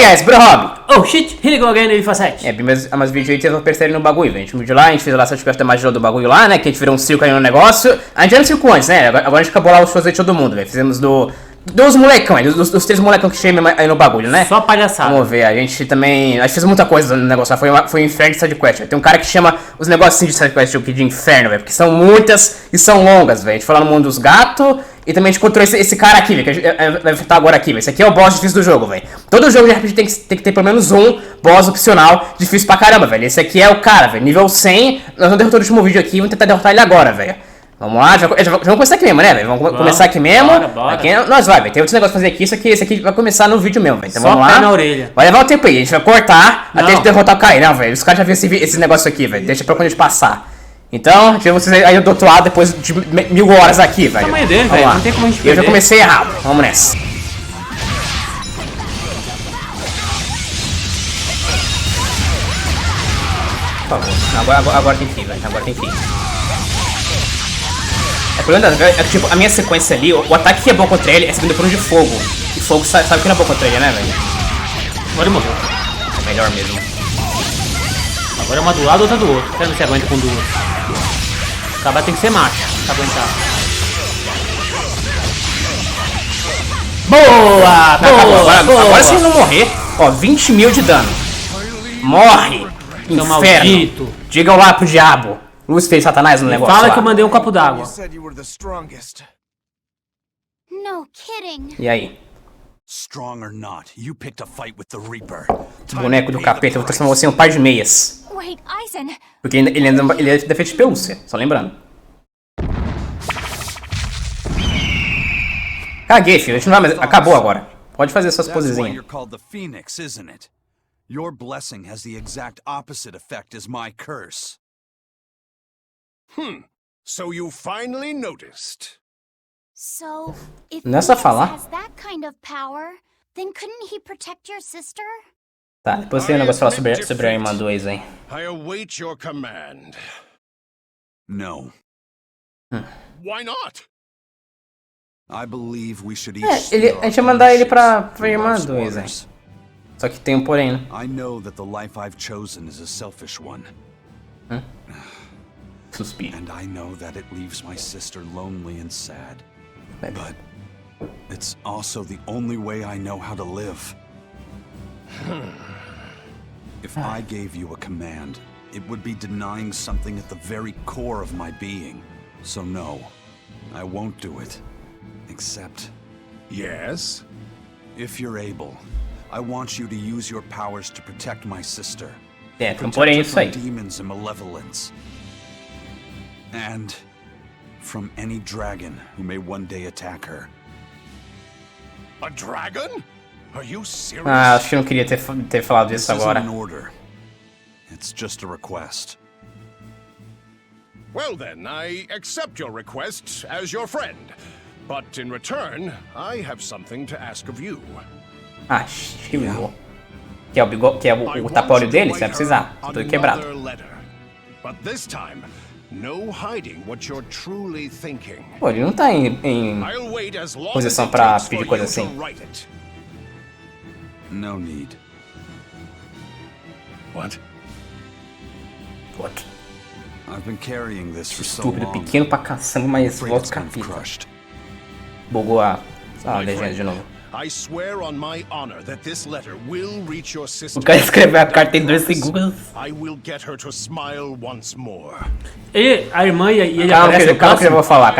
guys, BrouRob! Oh shit, here you go again, ele faz 7. É, mas vídeo aí teve uma Berseria no bagulho, velho. A gente viu lá, a gente fez lá essa da magia do bagulho lá, né? Que a gente virou um circo aí no negócio. A gente era um circo antes, né? Agora a gente acabou lá os shows de todo mundo, velho. Fizemos dos molecão aí, dos 3 molecão que chegam aí no bagulho, né? Só palhaçada. Vamos ver, a gente também. A gente fez muita coisa no negócio lá, foi um inferno de sidequest, velho. Tem um cara que chama os negócios assim de sidequest de inferno, velho. Porque são muitas e são longas, velho. A gente foi lá no mundo dos gatos. E também a gente encontrou esse cara aqui, velho, que vai enfrentar agora aqui, velho. Esse aqui é o boss difícil do jogo, velho. Todo jogo de RPG tem que ter pelo menos um boss opcional difícil pra caramba, velho. Esse aqui é o cara, velho. Nível 100. Nós vamos derrotar o último vídeo aqui e vamos tentar derrotar ele agora, velho. Vamos lá, já vamos começar aqui mesmo, né, velho? Vamos começar aqui mesmo. Bora. Aqui nós vai, velho. Tem outros negócios pra fazer aqui. Esse aqui vai começar no vídeo mesmo, velho. Então só vamos lá. Na orelha. Vai levar um tempo aí. A gente vai cortar até a gente derrotar o cara. Não, velho. Os caras já viram esse negócio aqui, velho. Deixa pra quando a gente passar. Então, tive vocês aí do outro lado depois de 1000 horas aqui, velho. O tamanho dele, velho, não tem como a gente perder. Eu já comecei errado, vamos nessa. Por favor, agora tem que ir, velho, agora tem que ir. O problema é que, tipo, a minha sequência ali, o ataque que é bom contra ele é seguindo por um de fogo. E fogo sabe que não é bom contra ele, né, velho? Agora ele morreu. É melhor mesmo. Agora uma do lado, outra do outro. Quero ver se aguenta com duas. Acabar tem que ser macho pra aguentar. Boa! Agora se ele não morrer, ó, 20 mil de dano. Morre! Inferno! Maldito. Diga lá pro diabo. Luz fez Satanás no negócio. Fala lá. que eu mandei um copo d'água. E aí? Esse boneco do capeta, eu vou transformar você em um par de meias. Porque ele é defeito de pelúcia, só lembrando. Caguei, filho, a gente não vai mais. Acabou agora. Pode fazer suas posezinhas. Your blessing has the exact opposite effect as my curse. So you finally noticed. So, if Nessa Phoenix falar. has that kind of power, then couldn't he protect your sister? Tá, depois tem um negócio pra falar sobre a irmã 2 aí. I await your command. No. Why not? I believe we should each A gente ia mandar ele pra irmã 2 aí. Só que tem um porém, né? I know that the life I've chosen is a selfish one. Suspiro. And I know that it leaves my sister lonely and sad. But it's also the only way I know how to live. If I gave you a command, it would be denying something at the very core of my being. So no, I won't do it. Except... Yes? If you're able, I want you to use your powers to protect my sister. É, tem um porém isso aí. Demons and malevolence. And from any dragon who may one day attack her. A dragon? Are you serious? Ah, acho que eu não queria ter falado isso agora. This isn't an order. It's just a request. Well then, I accept your request as your friend. But in return, I have something to ask of you. Ah, acho que vou. Que é o tapóleo dele, você vai precisar. Tá todo quebrado. But this time, no hiding what you're truly thinking. Pô, ele não tá em posição pra pedir coisa assim. No need. What? I've been carrying this for so Estúpido, long. pequeno pra caçamba, mas volta o capítulo. Bugou a legenda de novo. I swear on my honor that this letter will reach your sister. O cara escreveu a carta em 2 segundos. I will get her to smile once more. A irmã e ele Calma aparece que eu vou falar,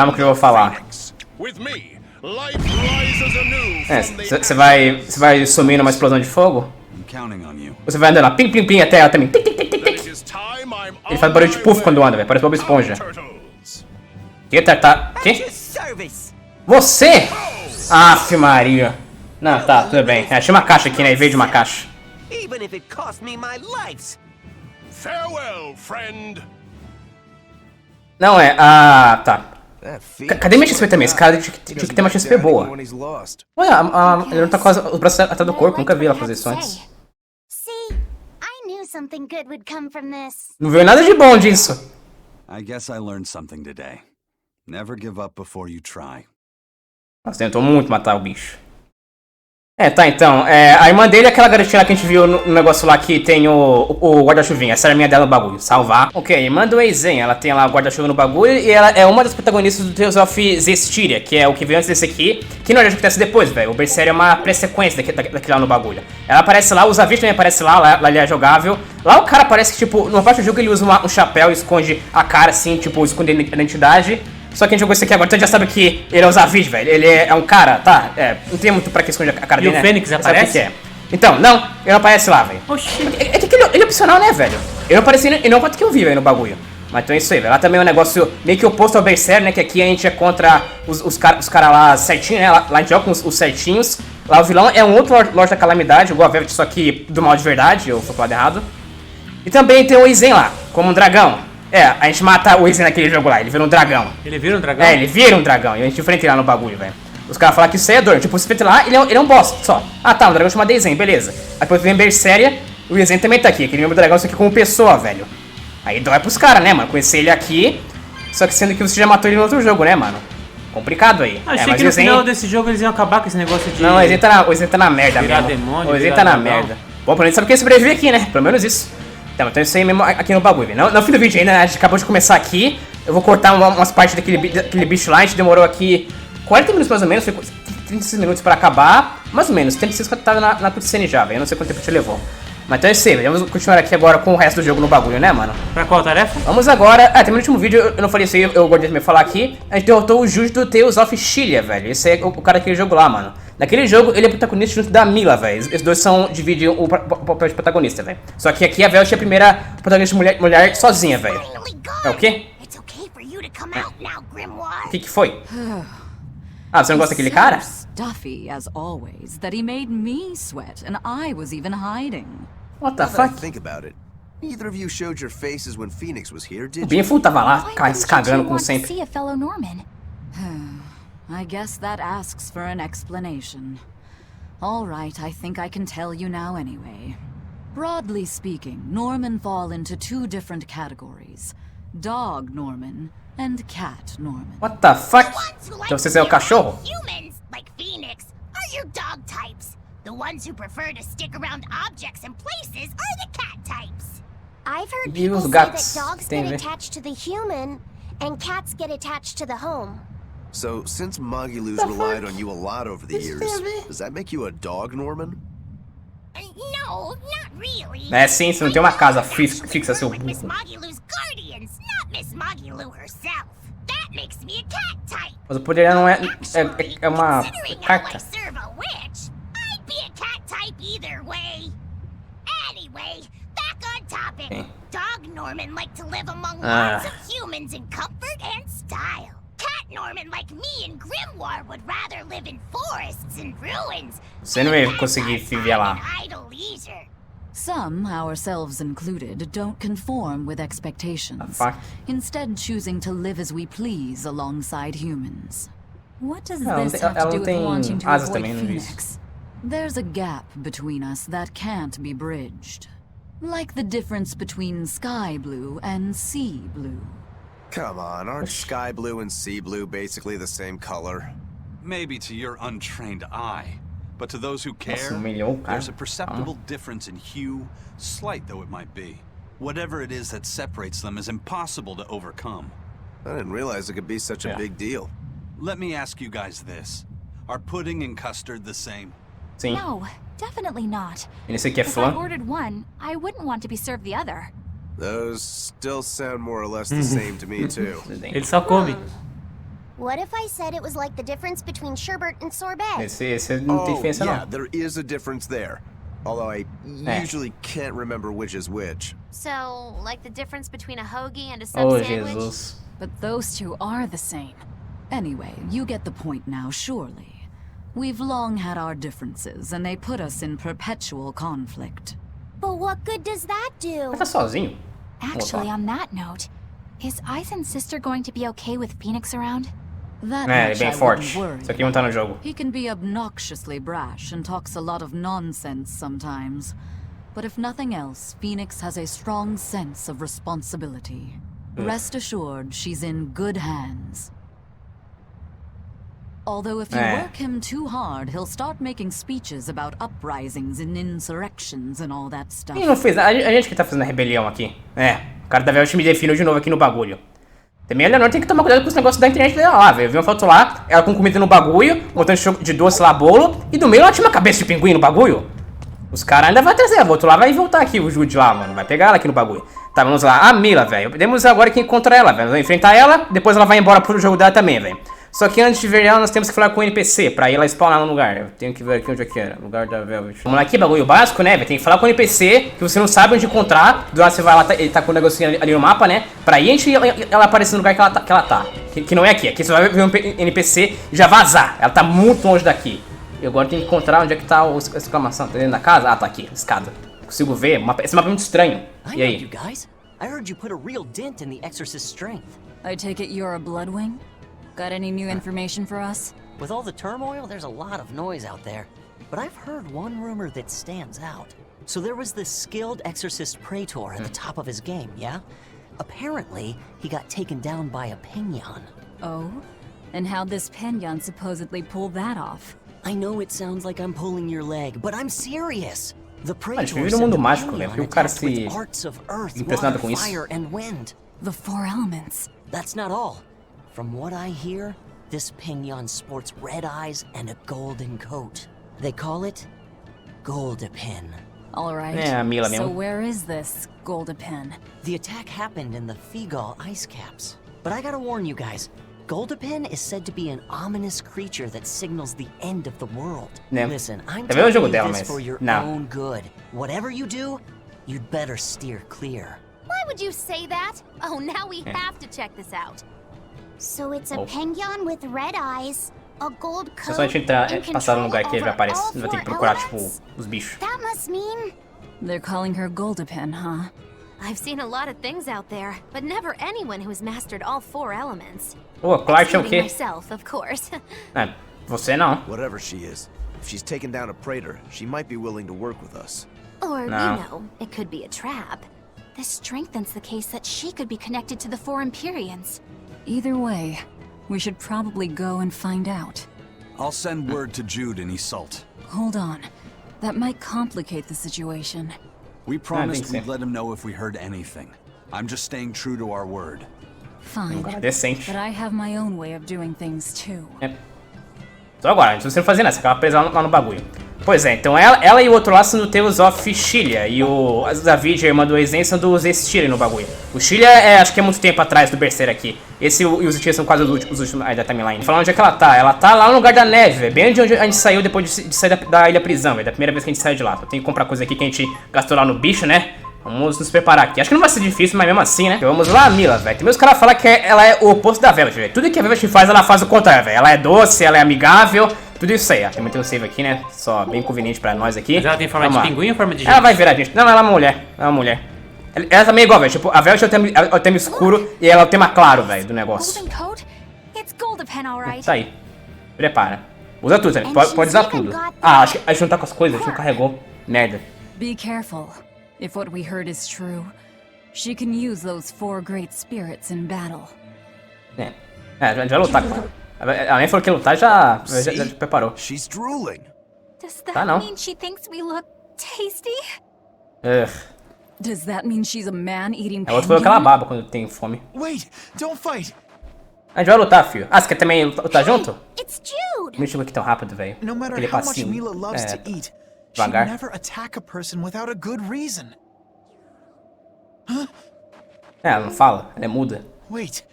With me, life rises anew É, from the você vai sumir numa explosão de fogo? I'm counting on you. Você vai andando lá, pim, pim, pim, até ela também. Tic, tic, tic, tic, tic. It is time I'm Ele faz barulho de puff quando anda, velho, parece Bob Esponja. Que Que? Você? Aff, Maria. Não, tá, tudo bem. É, tinha uma caixa aqui, né? E veio de uma caixa. Farewell, friend. Não, tá. Cadê minha XP também? Esse cara tinha que ter uma XP boa. Ué, ele não tá com os braços atrás do corpo. Nunca vi ela fazer isso antes. Não veio nada de bom disso. I guess I learned something today. Never give up before you try. Nossa, tentou muito matar o bicho. Tá, então, a irmã dele é aquela garotinha lá que a gente viu no negócio lá que tem o guarda-chuvinha. Essa era a minha dela no bagulho, salvar. Ok, a irmã do Eizen, ela tem lá o guarda-chuva no bagulho e ela é uma das protagonistas do Tales of Zestiria, que é o que veio antes desse aqui, que não é o que acontece depois, velho. O Berseria é uma pré-sequência daquele lá no bagulho. Ela aparece lá, o Zavish também aparece lá ele é jogável. Lá o cara parece que, tipo, numa parte do jogo ele usa um chapéu e esconde a cara, assim, tipo, esconde a identidade. Só que a gente jogou isso aqui agora, então a gente já sabe que ele é o Zavish, velho. Ele é um cara, tá? Não tem muito pra que esconder a cara dele, né? E o Fênix aparece? Sabe o que é. Então, não, ele não aparece lá, velho. Oxi. É que ele é opcional, né, velho? Ele não aparece e não quanto que eu vi, velho, no bagulho. Mas então é isso aí, velho. Lá também é um negócio meio que oposto ao Berseria, né? Que aqui a gente é contra os caras lá certinhos, né? Lá a gente joga com os certinhos. Lá o vilão é um outro Lorde da Calamidade, igual a Velvet, só que do mal de verdade, eu fui falado errado. E também tem o Eizen lá, como um dragão. A gente mata o Eizen naquele jogo lá, ele vira um dragão. Ele vira um dragão? Ele vira um dragão, e a gente enfrenta ele lá no bagulho, velho. Os caras falam que isso aí é dor, tipo, você enfrenta lá, ele é um boss, só. Ah, tá, um dragão chama Eizen, beleza. Aí depois vem Berseria, o Eizen também tá aqui, aquele mesmo dragão, só que como pessoa, velho. Aí dói pros caras, né, mano, conhecer ele aqui, só que sendo que você já matou ele no outro jogo, né, mano. Complicado aí. Achei mas que no Eizen... final desse jogo eles iam acabar com esse negócio de... Não, o Eizen tá na merda virar mesmo. demônio, O Eizen virar tá na dragão. merda. Bom, pelo menos sabe quem sobrevive aqui, né, pelo menos isso. Então isso aí mesmo aqui no bagulho. No fim do vídeo ainda, a gente acabou de começar aqui. Eu vou cortar umas partes daquele bicho lá. A gente demorou aqui 40 minutos mais ou menos. Foi 36 minutos pra acabar. Mais ou menos, 36 que eu tava na cutscene já, velho. Eu não sei quanto tempo te levou. Mas então é isso aí, velho. Vamos continuar aqui agora com o resto do jogo no bagulho, né, mano? Pra qual tarefa? Vamos agora... também no último vídeo eu não falei isso aí, eu guardei também falar aqui. A gente derrotou o Jude do Tales of Chilia, velho. Esse é o cara daquele jogo lá, mano. Naquele jogo, ele é protagonista junto da Mila, velho. Esses dois dividem o papel de protagonista, velho. Só que aqui a Velvet é a primeira protagonista mulher sozinha, velho. É o quê? O que foi? Ah, você não gosta daquele cara? Stuffy as always that he made me sweat and I was even hiding. What the fuck? Think about it. Neither of you showed your faces when Phoenix was here, O did you? Binfu tava lá, se cagando como Want to sempre. see a fellow Norman? I guess that asks for an explanation. All right, I think I can tell you now anyway. Broadly speaking, Norman fall into two different categories. Dog Norman and cat Norman. What the fuck? Então você é o cachorro? Humans, like Phoenix, are your dog types. The ones who prefer to stick around objects and places are the cat types. I've heard E people os say gatos? that dogs Tem a get ver? attached to the human and cats get attached to the home. So, since Magilou's relied on you a lot over the years, does that make you a dog, Norman? No, not really. Sim, você não tem uma casa fixa, seu Like Miss burro. Magilou's guardians, not Miss Magilou herself. That makes me a cat type. Mas o poder não é Actually, uma considering how I carta. serve a witch, I'd be a cat type either way. Anyway, back on topic. Okay. Dog Norman like to live among Ah. lots of humans in comfort and style. Cat Norman like me and Grimoire would rather live in forests and ruins. Você não vai conseguir viver lá. Idle leisure. Some, ourselves included, don't conform with expectations, fuck? instead choosing to live as we please alongside humans. What does Ela não this tem- have ela to do não with tem wanting to asas avoid também, não disse. Phoenix? There's a gap between us that can't be bridged. Like the difference between sky blue and sea blue. Come on, aren't sky blue and sea blue basically the same color? Maybe to your untrained eye, but to those who care, humilhou o cara. there's a perceptible difference in hue, slight though it might be. Whatever it is that separates them is impossible to overcome. I didn't realize it could be such a Yeah. big deal. Let me ask you guys this. Are pudding and custard the same? Sim. No, definitely not. E nesse aqui é If I flan. ordered one, I wouldn't want to be served the other. Those still sound more or less the same to me, too. Ele só come. What if I said it was like the difference between sherbet and sorbet? Esse não tem Oh, diferença yeah, não. there is a difference there. Although I usually can't remember which is which. So, like the difference between a hoagie and a sub Oh, sandwich? Jesus. But those two are the same. Anyway, you get the point now, surely. We've long had our differences, and they put us in perpetual conflict. But what good does that do? Ele tá sozinho. Actually, on that note, is Aizen's sister going to be okay with Phoenix around? That Ele é much bem I forte. wouldn't worry Isso aqui não tá no jogo. He can be obnoxiously brash and talks a lot of nonsense sometimes. But if nothing else, Phoenix has a strong sense of responsibility. Rest assured, she's in good hands. Although if you work him too hard, he'll start making speeches about uprisings and insurrections and all that stuff. Ih, não fez. A gente que tá fazendo a rebelião aqui. O cara da Velvet me definiu de novo aqui no bagulho. Também a Leonor tem que tomar cuidado com os negócios da internet dela lá, velho. Eu vi uma foto lá, ela com comida no bagulho, botando de doce lá, bolo, e do meio ela tinha uma cabeça de pinguim no bagulho. Os caras ainda vão trazer, o outro lá vai voltar aqui, o Jude lá, mano. Vai pegar ela aqui no bagulho. Tá, vamos lá. A Mila, velho. Podemos agora que encontrar ela, velho. Vamos enfrentar ela, depois ela vai embora pro jogo dela também, velho. Só que antes de ver ela, nós temos que falar com o NPC, pra ir lá spawnar no lugar. Eu tenho que ver aqui onde é que era. Lugar da Velvet. Vamos lá aqui, bagulho básico, né, velho? Tem que falar com o NPC, que você não sabe onde encontrar. Do lado você vai lá, ele tá com o negocinho ali no mapa, né? Pra ir antes ela aparecer no lugar que ela tá. Que não é aqui. Aqui você vai ver um NPC e já vazar. Ela tá muito longe daqui. E agora tem que encontrar onde é que tá a exclamação. Tá dentro da casa? Ah, tá aqui. Escada. Consigo ver. Esse mapa é muito estranho. E aí? I heard you put a real dent in the Exorcist's strength. I take it you're a Bloodwing? Got any new information for us? With all the turmoil, there's a lot of noise out there. But I've heard one rumor that stands out. So there was this skilled Exorcist Praetor at the top of his game, yeah? Apparently, he got taken down by a Pinion. Oh? And how'd this Pinion supposedly pull that off? I know it sounds like I'm pulling your leg, but I'm serious. The A gente vive no mundo mágico, velho. Porque o cara se impressionado com isso. Fire and wind. The four elements. That's not all. From what I hear, this Pinion sports red eyes and a golden coat. They call it Goldepin. All right. É, a Mila mesmo. So where is this Goldepin? The attack happened in the Figal ice caps. But I gotta warn you guys, Goldepin is said to be an ominous creature that signals the end of the world. Né? Listen, I'm Tá vendo o jogo telling dela, you this mas for your não. own good. Whatever you do, you'd better steer clear. Why would you say that? Oh, now we have to check this out. So it's a penguin with red eyes, a gold Se coat, só a gente entrar, and passar no lugar que ele vai control aparecer, over não vai ter que all procurar, four tipo, elements? os bichos. That must mean... They're calling her Goldepin, huh? I've seen a lot of things out there, but never anyone who's mastered all four elements. Ô, Clark é o quê? Myself, of course. Você não. Whatever she is, if she's taken down a Praetor, she might be willing to work with us. Or, No. you know, it could be a trap. This strengthens the case that she could be connected to the four Empyreans. Either way, we should probably go and find out. I'll send word to Jude in Iseult. Hold on. That might complicate the situation. We promised so. we'd let him know if we heard anything. I'm just staying true to our word. Fine. Decente. But I have my own way of doing things too. Só agora, antes de você não fazer nada, você acaba presa lá no bagulho. Pois é, então ela e o outro lá são do Tales of Chilia. E o David, a irmã do Ezen, são dos Chilia no bagulho. O Chilia acho que é muito tempo atrás do Berseria aqui. Esse e os Chilia são quase os últimos aí da timeline. Falando onde é que ela tá. Ela tá lá no lugar da neve, velho. Bem onde a gente saiu depois de sair da ilha prisão, velho. Da primeira vez que a gente saiu de lá. Eu tenho que comprar coisa aqui que a gente gastou lá no bicho, né? Vamos nos preparar aqui. Acho que não vai ser difícil, mas mesmo assim, né? Então vamos lá, Mila, velho. Tem meus caras falar que ela é o oposto da Velvet, velho. Tudo que a Velvet faz, ela faz o contrário, velho. Ela é doce, ela é amigável. Tudo isso aí, ó. Tem muito save aqui, né? Só bem conveniente pra nós aqui. Mas ela tem forma de pinguim ou forma de gente? Ela vai virar gente. Não, ela é uma mulher. Ela é uma mulher. Ela também é igual, velho. Tipo, a Velvet é o tema escuro e ela é o tema claro, velho, do negócio. Golden coat? It's Goldepin, all right. Tá aí. Prepara. Usa tudo, velho. Pode usar tudo. Ah, acho que a gente não tá com as coisas. A gente não carregou. Merda. Be careful. If what we heard is true, she can use those four great spirits in battle. A gente vai lutar, cara. Ela nem falou que ia lutar, já preparou. She's drooling. Does that Tá, não. mean she thinks we look tasty? Does that mean she's a man-eating A outra falou que ela baba quando tem fome. Wait, don't fight. A gente vai lutar, filho. Ah, você quer também lutar junto? It's Jude! Me chegou aqui tão rápido, velho. No matter Aquele how much passinho. Mila loves to eat, she'd devagar. never attack a person without a good reason. Ela não fala, ela é muda. Wait,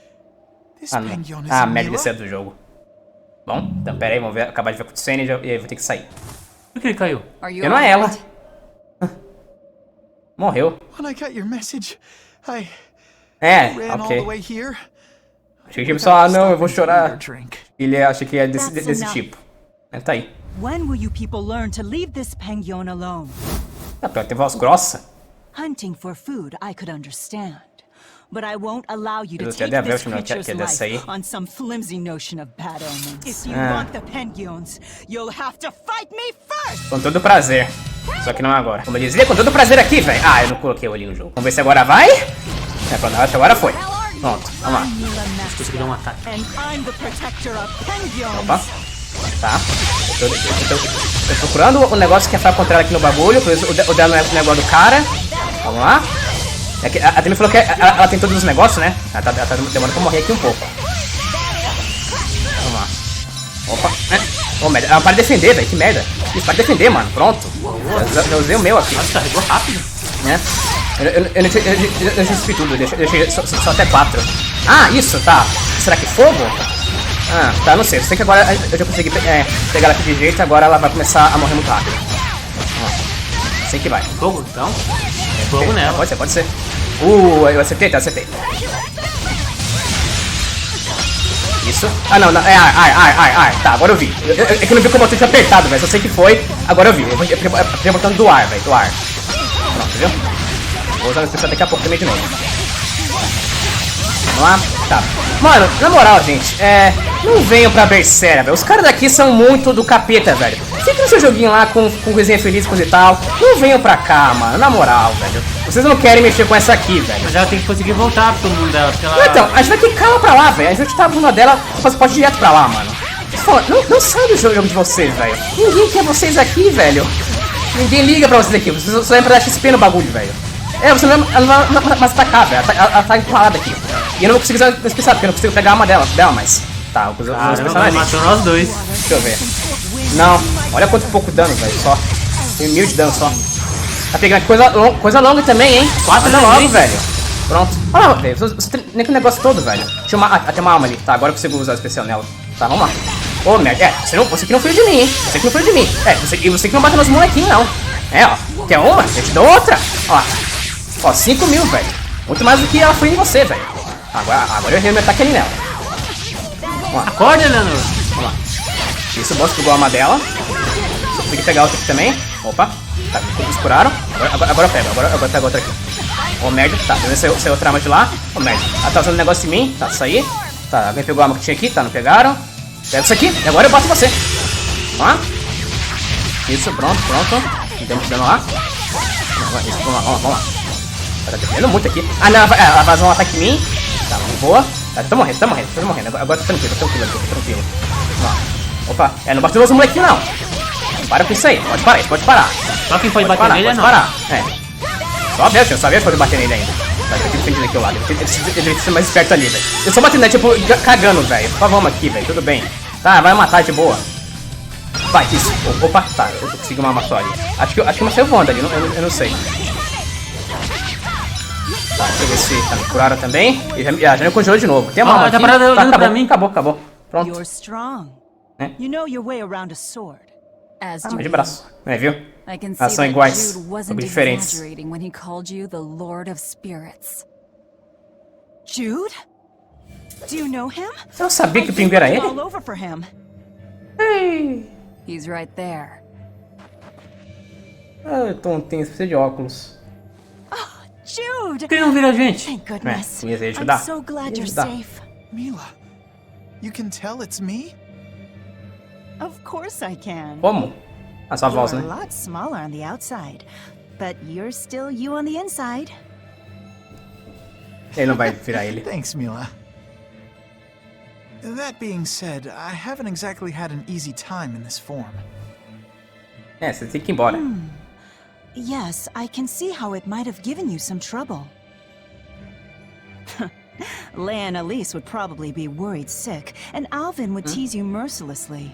this Ah, não. penguin is Ah, a merda, Mila? descer do jogo. Bom, então pera aí, vamos ver, acabar de ver o que acontecendo e aí eu vou ter que sair. Por que ele caiu? Are you Eu não é ela. alright? Morreu. When I got your message, I ran all ok. the way here. Achei que ele só, não, eu vou chorar. Drink. Ele acha que é desse tipo. Ele tá aí. When will you people learn to leave this penguin alone? Ah, pior, tem voz grossa. Hunting for food, I could understand. But I won't allow you to Eu take já dei a this Velvet, não, que é creature's dessa aí. life on some flimsy notion of bad omens. If you Ah. want the penguins, you'll have to fight me first! Com todo prazer. Só que não agora. Como eu dizia, com todo prazer aqui, velho. Ah, eu não coloquei o olhinho no jogo. Vamos ver se agora vai. Pronto, acho que agora foi. Pronto, vamos lá. Consegui dar um ataque. Opa. Tá. Eu tô procurando o negócio que é falar contrário aqui no bagulho. Por isso o dano é o negócio do cara. Vamos lá. É que a Temi falou que ela tem todos os negócios, né? Ela tá demorando pra morrer aqui um pouco. Vamos lá. Opa. Ô, merda. Ela para de defender, velho. Que merda. Isso, para de defender, mano. Pronto. Eu usei o meu aqui. Nossa, carregou rápido. Né? Eu não fiz tudo. Eu deixei só até 4. Ah, isso, tá. Será que fogo? Ah, tá, não sei. Eu sei que agora eu já consegui pegar ela aqui de jeito. Agora ela vai começar a morrer muito rápido. Ó, sei que vai. Fogo, então? É fogo nela. Pode ser. Eu acertei, tá, acertei. Isso. Ah, não. Ai. Tá, agora eu vi. É que eu não vi como eu tinha apertado, velho. Só sei que foi. Agora eu vi. Eu fiquei botando do ar, velho. Do ar. Pronto, viu? Vou usar o especial daqui a pouco também de novo. Vamos lá? Tá. Mano, na moral, gente, não venham pra Berseria, velho. Os caras daqui são muito do capeta, velho. Fica no seu joguinho lá com coisinha feliz, coisa e tal. Não venham pra cá, mano. Na moral, velho. Vocês não querem mexer com essa aqui, velho. Mas ela tem que conseguir voltar pro mundo dela. Porque ela... Então, a gente vai quicar ela pra lá, velho. A gente tá a bunda dela, você pode ir direto pra lá, mano. Não sai do jogo de vocês, velho. Ninguém quer vocês aqui, velho. Ninguém liga pra vocês aqui. Vocês só vêm pra dar XP no bagulho, velho. Você não vai mais atacar, velho. Ela tá empurrada aqui. E eu não vou conseguir usar o especial, porque eu não consigo pegar uma dela, mas... Tá, eu vou usar o especial. Matou nós dois. Deixa eu ver. Não, olha quanto pouco dano, velho, só. Tem 1000 de dano só. Tá pegando coisa longa também, hein? 4 dano logo, velho. Pronto. Olha lá, velho, você tem nem que o negócio todo, velho. Tem uma alma ali. Tá, agora eu consigo usar o especial nela. Tá, vamos lá. Ô, merda, você que não foi de mim, hein? Você que não foi de mim. Você que não bate nos molequinhos, não. Ó. Quer uma? Eu te dou outra. Ó, 5.000, velho. Muito mais do que ela foi em você, velho. Agora eu errei meu ataque ali nela. Acorda, Leonor. Vamos lá. Isso, bosta igual a uma dela. Consegui pegar outra aqui também. Opa. Tá, eles curaram. Agora eu pego. Agora eu pego outra aqui. Ô, merda. Tá, saiu outra arma de lá. Ô, merda. Ela tá usando um negócio em mim. Tá, isso aí. Tá, alguém pegou a arma que tinha aqui. Tá, não pegaram. Pega isso aqui. E agora eu boto você. Vamos lá. Isso, pronto. Temos dano lá. Vamos lá. Tá defendendo muito aqui. Ah, não. Ela vazou um ataque em mim. Tá, boa. Tá, tô morrendo. Agora tô tranquilo. Vamos lá. Opa, não bate nos molequinhos, não. Para com isso aí. Pode parar. Só quem pode bater nele pode parar. Só ver pode bater nele ainda. Tá, eu tô defendendo aqui o lado. Ele tem que ser mais esperto ali, velho. Eu só bati nele, tipo, cagando, velho. Só vamos aqui, velho. Tudo bem. Tá, vai matar de boa. Vai, isso. Opa, tá. Eu consegui uma arma só ali. Acho que eu matei o Wanda ali. Eu não sei. Tá, deixa eu ver se tá me curaram também. E já me congelou de novo. Tem uma arma aqui. Tá parada olhando pra mim. Acabou. Pronto. You're strong. You know your way around a sword. De braço. Viu? Elas são iguais. São diferentes. When he called you the Lord of Spirits. Jude? Do you know him? Eu não sabia que o pinguim era ele. All over for him. Ei. He's right there. Ah, tontinho, precisa de óculos. Jude! Quem não vira a gente? Thank goodness. I'm so glad you're safe. Mila, you can tell it's me? Of course I can. Como? A sua voz, You're né? a lot smaller on the outside, but you're still you on the inside. Ele não vai virar ele. Thanks, Mila. That being said, I haven't exactly had an easy time in this form. Você tem que ir embora. Yes, I can see how it might have given you some trouble. Leia and Elise would probably be worried sick, and Alvin would tease you mercilessly.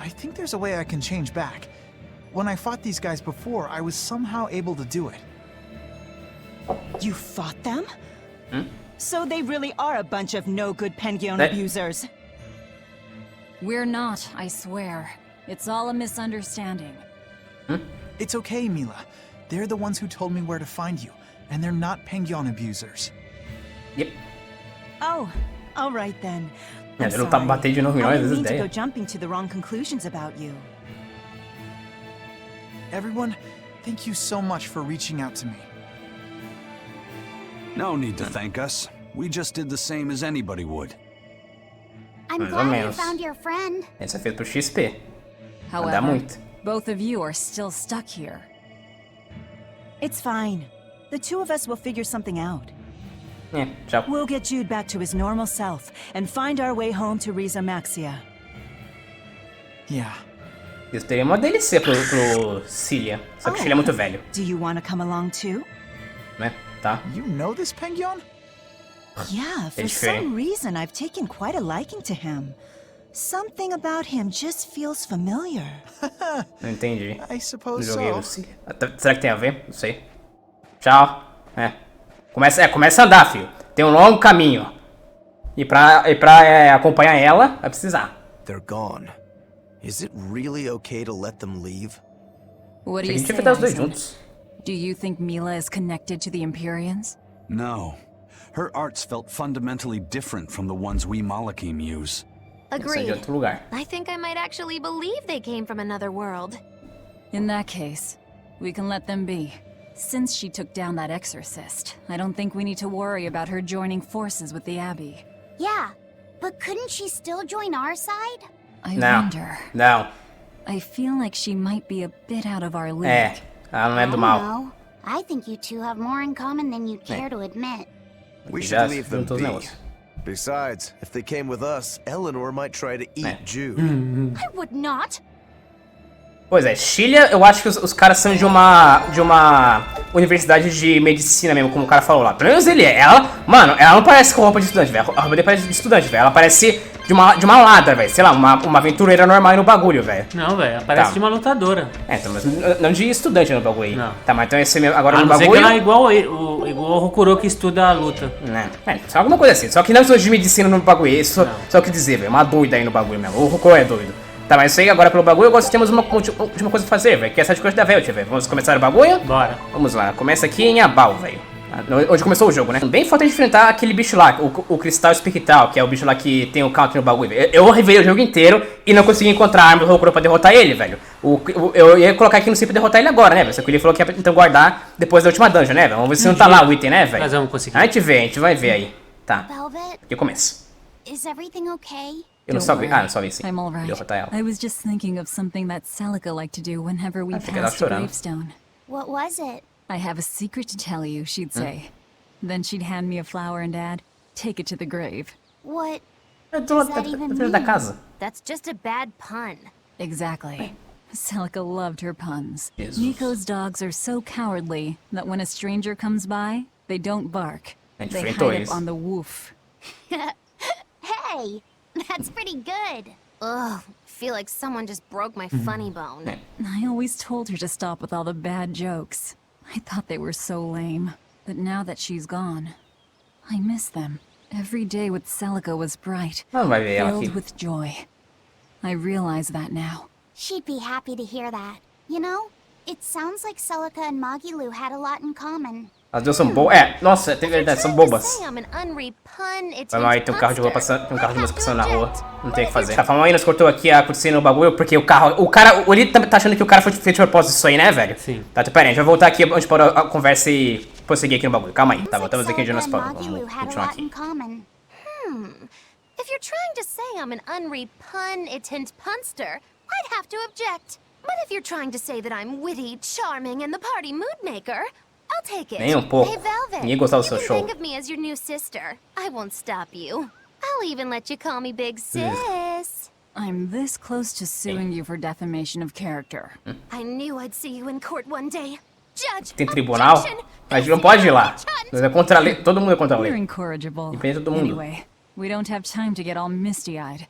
I think there's a way I can change back. When I fought these guys before, I was somehow able to do it. You fought them? So they really are a bunch of no-good Penguin abusers. We're not, I swear. It's all a misunderstanding. It's okay, Mila. They're the ones who told me where to find you, and they're not Penguin abusers. Yep. Oh, all right then. Ele não tá batendo de novo, não, I às vezes didn't mean to ideia. go jumping to the wrong conclusions about you. Everyone, thank you so much for reaching out to me. No need to thank us. We just did the same as anybody would. I'm Mais ou glad you menos. found your friend. Esse é feito pro XP. Vai dar However, muito. both of you are still stuck here. It's fine. The two of us will figure something out. Tchau. We'll get Jude back to his normal self and find our way home to Riza Maxia. Yeah. Isso teria uma DLC pro Cilia. Só que ele é muito velho. Do you want to come along too? Né? Tá. You know this Penguin? Yeah, for some reason I've taken quite a liking to him. Something about him just feels familiar. Não entendi. I suppose Joguei so. o Cilia. Será que tem a ver? Não sei. Tchau. Começa a andar, filho. Tem um longo caminho. E pra acompanhar ela, vai precisar. They're gone. Is it really okay to let them leave? What do A you gente say, vai dar os dois Aizen? juntos. Do you think Mila is connected to the Empyreans? No. Her arts felt fundamentally different from the ones we Malakim use. Sai de Agreed. outro lugar. I think I might actually believe they came from another world. In that case, we can let them be. Since she took down that exorcist, I don't think we need to worry about her joining forces with the Abbey. Yeah, but couldn't she still join our side? I Não. wonder. Não. I feel like she might be a bit out of our league. Ela não é I do don't mal. know. I think you two have more in common than you care to admit. We Já should leave them juntou os be. negócios. Besides, if they came with us, Eleanor might try to eat Jude. I would not. Pois é, Chilia, eu acho que os caras são de uma universidade de medicina mesmo, como o cara falou lá. Pelo menos ele é. Mano, ela não parece com roupa de estudante, velho. A roupa dele parece de estudante, velho. Ela parece de uma ladra, velho. Sei lá, uma aventureira normal aí no bagulho, velho. Não, velho, ela parece Tá. de uma lutadora. Então, mas não de estudante no bagulho aí. Não. Tá, mas então esse mesmo, agora A no não ser que bagulho... ela é igual o Hokuro que estuda a luta. Só alguma coisa assim. Só que não estudante de medicina no bagulho. Isso só o que dizer, velho. Uma doida aí no bagulho mesmo. O Hokuro é doido. Tá, mas isso aí agora pelo bagulho, agora temos uma última coisa a fazer, velho. Que é essa de coisa da Velt, velho. Vamos começar o bagulho? Bora. Vamos lá. Começa aqui em Abal, velho. Onde começou o jogo, né? Bem falta de enfrentar aquele bicho lá, o Cristal Espectral, que é o bicho lá que tem o counter no bagulho. Eu revelei o jogo inteiro e não consegui encontrar a arma do Hokuro pra derrotar ele, velho. Eu ia colocar aqui no C pra derrotar ele agora, né, velho? Só que ele falou que ia então guardar depois da última dungeon, né, velho? Vamos ver se não tá lá o item, né, velho? Mas vamos conseguir. A gente vai ver aí. Tá. Velvet, Aqui começa. is everything okay? Eu não salvei. Ah, não salvei sim. I'm alright. Derrotar ela. I was just thinking of something that Celica liked to do whenever we Acho que ela passed the chorando. gravestone. What was it? I have a secret to tell you, she'd say. Then she'd hand me a flower and add, take it to the grave. What? Eu tô dentro da casa. That's just a bad pun. Exactly. Celica loved her puns. Jesus. Nico's dogs are so cowardly that when a stranger comes by, they don't bark. A gente They enfrentou hide eles. up on the woof. Hey, that's pretty good. Ugh, feel like someone just broke my funny bone. I always told her to stop with all the bad jokes. I thought they were so lame. But now that she's gone, I miss them. Every day with Celica was bright, Não vai ver ela aqui. filled with joy. I realize that now. She'd be happy to hear that. You know, it sounds like Celica and Magilu had a lot in common. As duas são boas. É, nossa, tem verdade, são bobas. Vai lá, aí tem um carro de rua passando, tem um carro de música passando na rua. Não tem o que fazer. Tá, falando aí, nós cortou aqui a cutscene no bagulho, porque o cara, ele tá achando que o cara foi feito de propósito isso aí, né, velho? Sim. Tá, pera aí, a gente vai voltar aqui onde parou a conversa e prosseguir aqui no bagulho. Calma aí, tá, voltamos aqui onde nós paramos. Vamos continuar aqui. If you're trying to say I'm an unrepunitent punster, I'd have to object. But if you're trying to say that I'm witty, charming, and the party mood maker, I'll take it. Nem um pouco. Hey, Velvet, Ninguém gostava do you seu can show. think of me as your new sister. I won't stop you. I'll even let you call me Big Sis. I'm this close to suing you for defamation of character. I knew I'd see you in court one day. Judge, Tem tribunal? A gente não pode ir lá. Nós é contra a lei. Todo mundo é contra a You're lei. incorrigible. Depende de todo mundo. Anyway, we don't have time to get all misty-eyed.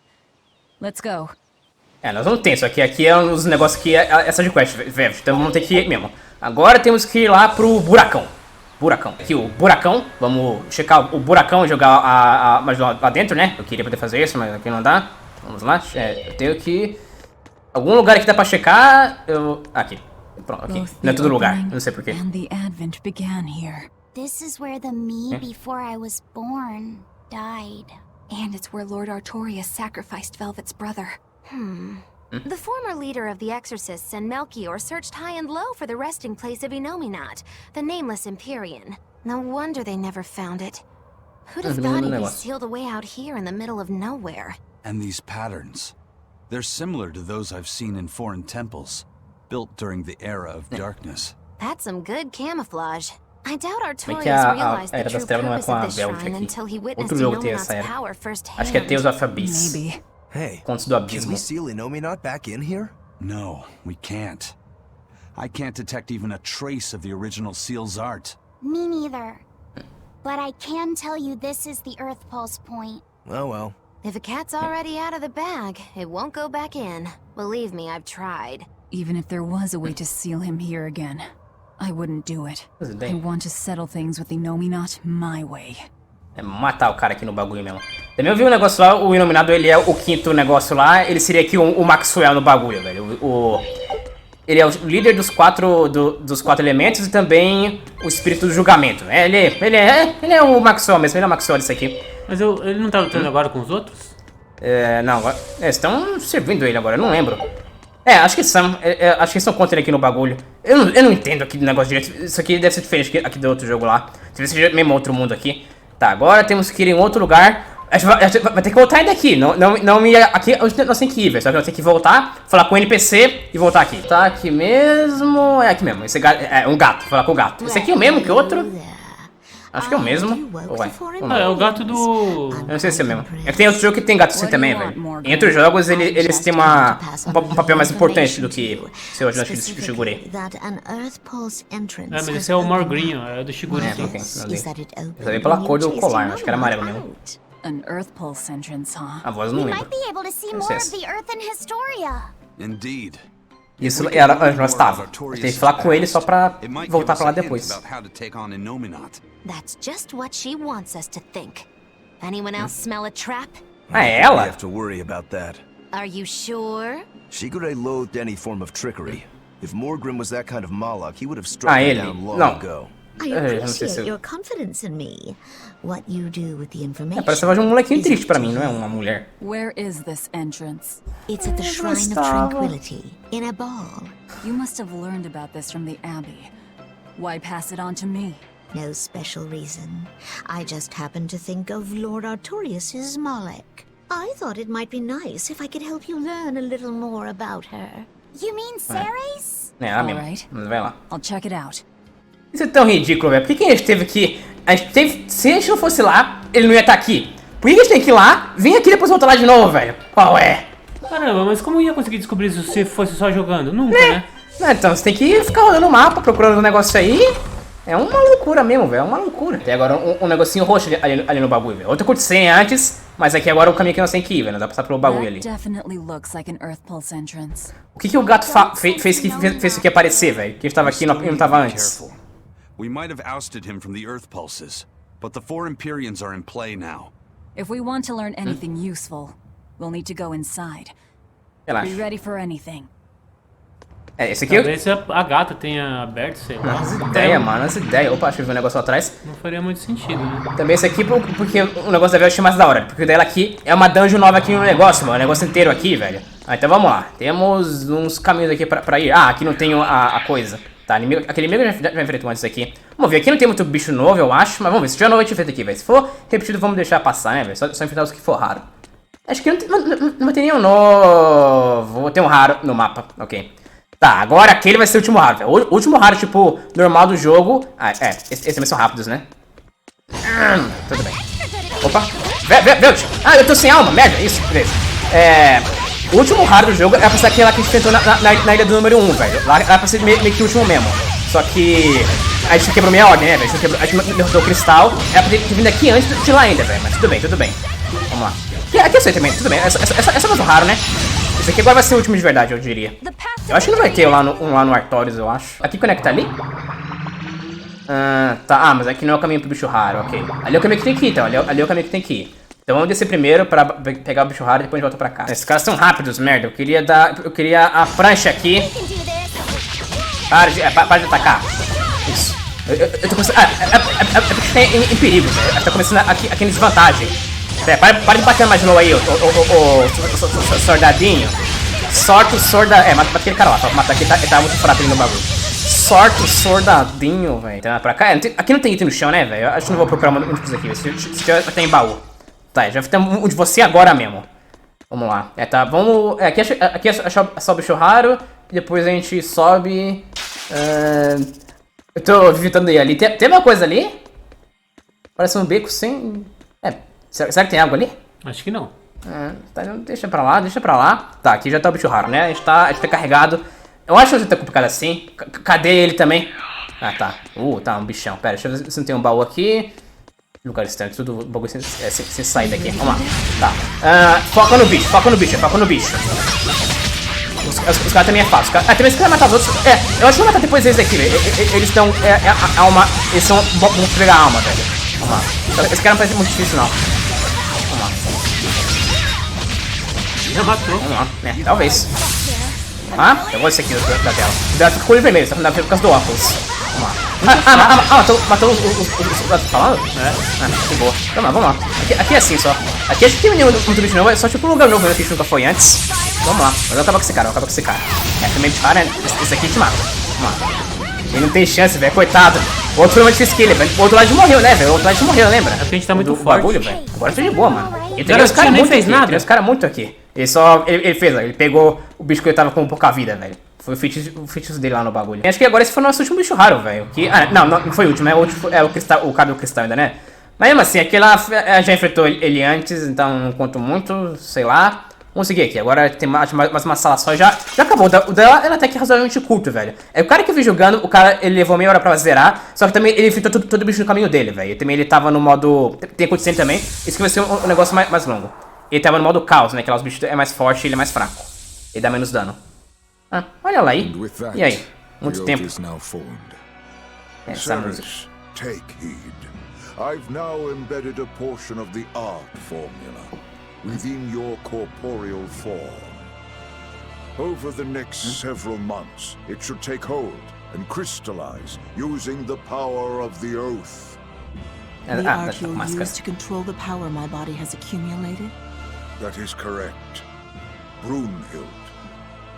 Let's go. É, nós não temos. Aqui é uns negócios que é essa de quest, velho. Então vamos ter que ir mesmo. Agora temos que ir lá pro buracão. Aqui o buracão. Vamos checar o buracão e jogar a magia lá dentro, né? Eu queria poder fazer isso, mas aqui não dá. Vamos lá. É, eu tenho que... Algum lugar que dá pra checar... Aqui. Pronto, aqui. Não é todo lugar. Não sei porquê. And the Advent began here. This is where the me before I was born died. And it's where Lord Artorias sacrificed Velvet's brother. The former leader of the Exorcists and Melchior searched high and low for the resting place of Inominat, the nameless Empyrean. No wonder they never found it. Who'd have thought he'd be sealed away out here in the middle of nowhere? And these patterns. They're similar to those I've seen in foreign temples, built during the era of darkness. That's some good camouflage. I doubt Como é que Artorias a realized the Era das true Trevas não é purpose com a of this Belgica shrine aqui? until he witnessed Outro jogo tem essa Inominat's era. power firsthand. Acho que é Tales of Abyss. Maybe. Hey, Contos do can Abismo. we seal Inominat back in here? No, we can't. I can't detect even a trace of the original seal's art. Me neither. But I can tell you this is the Earth Pulse point. Oh well. If a cat's already out of the bag, it won't go back in. Believe me, I've tried. Even if there was a way to seal him here again, I wouldn't do it. I want to settle things with Inominat my way. É matar o cara aqui no bagulho mesmo. Também eu vi um negócio lá, o Inominado, ele é o quinto negócio lá, ele seria aqui o Maxwell no bagulho, velho. Ele é o líder dos quatro elementos e também o espírito do julgamento. Ele é o Maxwell mesmo, ele é o Maxwell disso aqui. Mas ele não tá lutando agora com os outros? Não, agora, estão servindo ele agora, eu não lembro. Acho que são. Acho que eles estão contra ele aqui no bagulho. Eu não entendo aqui do negócio direito. Isso aqui deve ser diferente aqui do outro jogo lá. Talvez seja mesmo outro mundo aqui. Tá, agora temos que ir em outro lugar. A gente vai ter que voltar ainda aqui. Não ir aqui. Nós temos que ir, velho. Só que nós temos que voltar, falar com o NPC e voltar aqui. Tá aqui mesmo. É aqui mesmo. Esse gato, é um gato. Falar com o gato. Esse aqui é o mesmo que o outro? Acho que é o mesmo. Ué, é o gato do... Eu não sei se é o mesmo. É que tem outro jogo que tem gato assim também, velho. Em outros jogos eles têm um papel mais importante do que seu hoje do Shigure. Mas esse é o Morgrinho, é do Shigure. Ok. Eu sabia pela cor do colar, acho que era amarelo mesmo. An Earth Pulse entrance, huh? A voz eu não lembro. Indeed. Isso era onde nós estávamos. A gente tem que falar com ele só pra voltar pra lá depois. That's just what she wants us to think. Anyone else smell a trap? É ela? We have to worry about that. Are you sure? Shigure loathed any form of trickery. If Morgrim was that kind of Moloch, he would have struck her ele. down long Não. ago. I appreciate your confidence in me. What you do with the information. Parece a voz de um molequinho triste pra mim, não é uma mulher. Where is this entrance? It's at the Shrine of Tranquility, in a ball. You must have learned about this from the Abbey. Why pass it on to me? No special reason. I just happened to think of Lord Artorias' Moloch. I thought it might be nice if I could help you learn a little more about her. You mean Ceres? É ela mesmo. Mas vai lá. I'll check it out. Isso é tão ridículo, velho. Por que a gente teve que... Se a gente não fosse lá, ele não ia estar aqui. Por que a gente tem que ir lá, vir aqui e depois voltar lá de novo, velho? Qual é? Caramba, mas como ia conseguir descobrir isso se fosse só jogando? Nunca, né? Então você tem que ficar olhando o mapa, procurando um negócio aí. É uma loucura mesmo, velho. É uma loucura. Tem agora um negocinho roxo ali no bagulho, velho. Outra cutscene antes, mas aqui agora é o caminho que nós temos que ir, velho. Não dá pra passar pelo bagulho ali. O que o gato fez isso aqui aparecer, velho? Que estava aqui e não estava antes. We might have ousted him from the Earth Pulses, but the four Empyreans are in play now. If we want to learn anything useful, we'll need to go inside. Relaxa. Be ready for anything. Esse aqui... Talvez a gata tenha aberto, sei lá. As ideias, mano, as ideias. Opa, acho que eu vi um negócio lá atrás. Não faria muito sentido, né? Também esse aqui, porque o negócio da Vel eu achei mais da hora. Porque dela aqui é uma dungeon nova aqui no negócio, mano. O negócio inteiro aqui, velho. Então vamos lá. Temos uns caminhos aqui pra ir. Aqui não tem a coisa. Tá, aquele inimigo já enfrentou antes aqui. Vamos ver, aqui não tem muito bicho novo, eu acho. Mas vamos ver, se já não vai ter feito aqui, velho. Se for repetido, vamos deixar passar, né, velho? Só enfrentar os que for raro. Acho que não vai ter nenhum novo. Tem um raro no mapa, ok. Tá, agora aquele vai ser o último raro, velho. O último raro, tipo, normal do jogo. Esses também são rápidos, né? Tudo bem. Opa. Velt. Eu tô sem alma, merda. Isso, beleza. O último raro do jogo é pra ser aquele lá que a gente enfrentou na ilha do número 1, velho. Lá era pra ser meio que o último mesmo. Só que a gente quebrou meia ordem, né, velho? A gente derrotou o cristal. Era pra ter vindo aqui antes de lá ainda, velho. Mas tudo bem. Vamos lá. Aqui eu sei também, tudo bem. Essa é mais um raro, né? Esse aqui agora vai ser o último de verdade, eu diria. Eu acho que não vai ter lá no Artorias, eu acho. Aqui conecta ali? Tá. Mas aqui não é o caminho pro bicho raro, ok. Ali é o caminho que tem que ir, então. Ali é o caminho que tem que ir. Então vamos descer primeiro pra pegar o bicho raro e depois a gente volta pra cá. Esses caras são rápidos, merda. Eu queria a prancha aqui. Para de atacar. Isso. Eu tô começando... É porque tá em perigo, velho. Tá começando aqui em desvantagem. Para de bater mais de novo aí, ô soldadinho. Sorte o soldadinho. Mata aquele cara lá, pra matar aqui, ele tá muito fraco ali no bagulho. Sorte o soldadinho, velho. Então, pra cá, aqui não tem item no chão, né, velho? Acho que não vou procurar um de aqui, se tiver, tem baú. Tá, já tem um de você agora mesmo. Vamos lá. Tá, vamos... Aqui é só bicho raro. E depois a gente sobe... Eu tô visitando ele ali. Tem uma coisa ali? Parece um beco sem... será que tem água ali? Acho que não. Tá, deixa pra lá. Tá, aqui já tá o bicho raro, né? A gente tá carregado. Eu acho que já tá complicado assim. Cadê ele também? Ah, tá. Tá, um bichão. Pera, deixa eu ver se não tem um baú aqui. Lugar estranho, tudo bagulho sem sair daqui. Vamos lá. Tá. Foca no bicho. Os caras também é fácil. Também se quiser matar os outros. Eu acho que vou matar depois eles daqui, velho. Eles estão. Alma. Eles são. Vamos pegar a alma, velho. Vamos lá. Esse cara não parece muito difícil, não. Vamos lá. Já matou. Vamos lá. Talvez. Eu vou esse aqui da tela. Cuidado, fica com o olho vermelho, tá por causa do óculos. Vamos lá. Matou os gatos falando? Que boa. Vamos lá. Aqui é assim só. Aqui a gente tem muito bicho novo, é só tipo um lugar novo que a gente nunca foi antes. Vamos lá. Mas eu vou acabar com esse cara. Também bicho raro, né? Esse aqui te mata. Vamos lá. Ele não tem chance, velho, coitado. O outro foi mais difícil que ele, velho. O outro lado morreu, né, velho? O outro lado morreu, lembra? É porque a gente tá muito forte. Bagulho, velho. Agora eu tô de boa, mano. Ele tem os caras muito aqui. Tem os caras muito aqui. Ele pegou o bicho que ele tava com pouca vida, velho. Foi o feitiço dele lá no bagulho. Acho que agora esse foi o nosso último bicho raro, velho. Não foi o último, né? O último é o cara do cristal ainda, né? Mas mesmo assim, aqui lá já enfrentou ele antes, então não conto muito, sei lá. Vamos seguir aqui, agora tem mais uma sala só, já acabou. O dela, ela até que é razoavelmente curto, velho. O cara que eu vi jogando, o cara, ele levou meia hora pra zerar, só que também ele enfrentou todo o bicho no caminho dele, velho. Também ele tava no modo... Tem acontecendo também, isso que vai ser um negócio mais longo. Ele tava no modo caos, né, que lá os bichos é mais forte e ele é mais fraco. Ele dá menos dano. Olha lá aí. E aí? Muito tempo. Essa música. Take heed. I've now embedded a portion of the art formula within your corporeal form. Over the next several months, it should take hold and crystallize using the power of the oath. The art you'll use to control the power my body has accumulated? That is correct. Brunhild,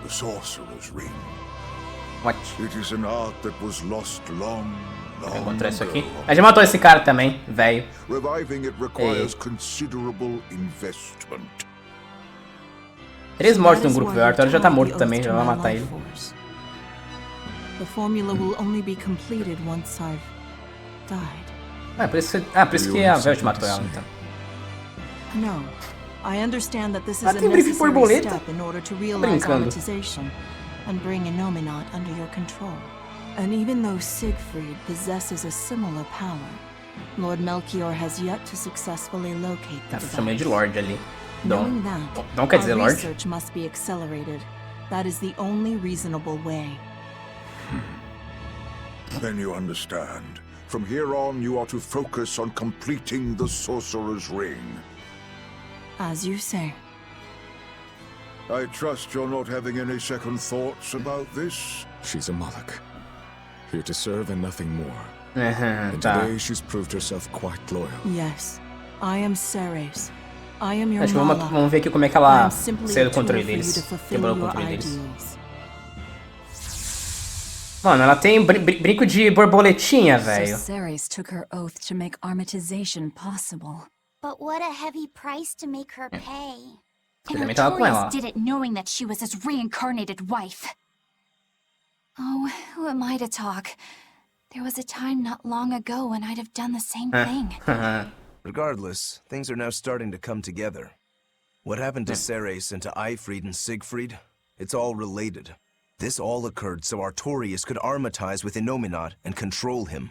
the sorcerer's ring. What? It is an art that was lost long encontrar isso aqui. A gente matou esse cara também, velho. Reviving it requires considerable investment. 3 mortos no grupo, o Arthur já tá morto também, já vai matar ele. The formula will only be completed once I've died. Por isso que a Velt matou ela, então. No. I understand that this is a necessary step in order to realize armatization and bring Innominat under your control. And even though Siegfried possesses a similar power, Lord Melchior has yet to successfully locate the chamei de Lord ali. Knowing that, Não quer dizer our Lord. research must be accelerated. That is the only reasonable way. Then you understand. From here on, you are to focus on completing the Sorcerer's Ring. As you say. I trust you're not having any second thoughts about this? She's a Moloch. Here to serve and nothing more. And today she's proved herself quite loyal. Yes, I am SERES. I am your vamos ver aqui como é que ela saiu do controle deles. Quebrou o controle deles. Mano, ela tem brinco de borboletinha, velho. SERES took her oath to make armatization possible. But what a heavy price to make her pay. And Artorias did it knowing that she was his reincarnated wife. Oh, who am I to talk? There was a time not long ago when I'd have done the same thing. Regardless, things are now starting to come together. What happened to Ceres and to Eifried and Siegfried? It's all related. This all occurred so Artorias could armatize with Innominat and control him.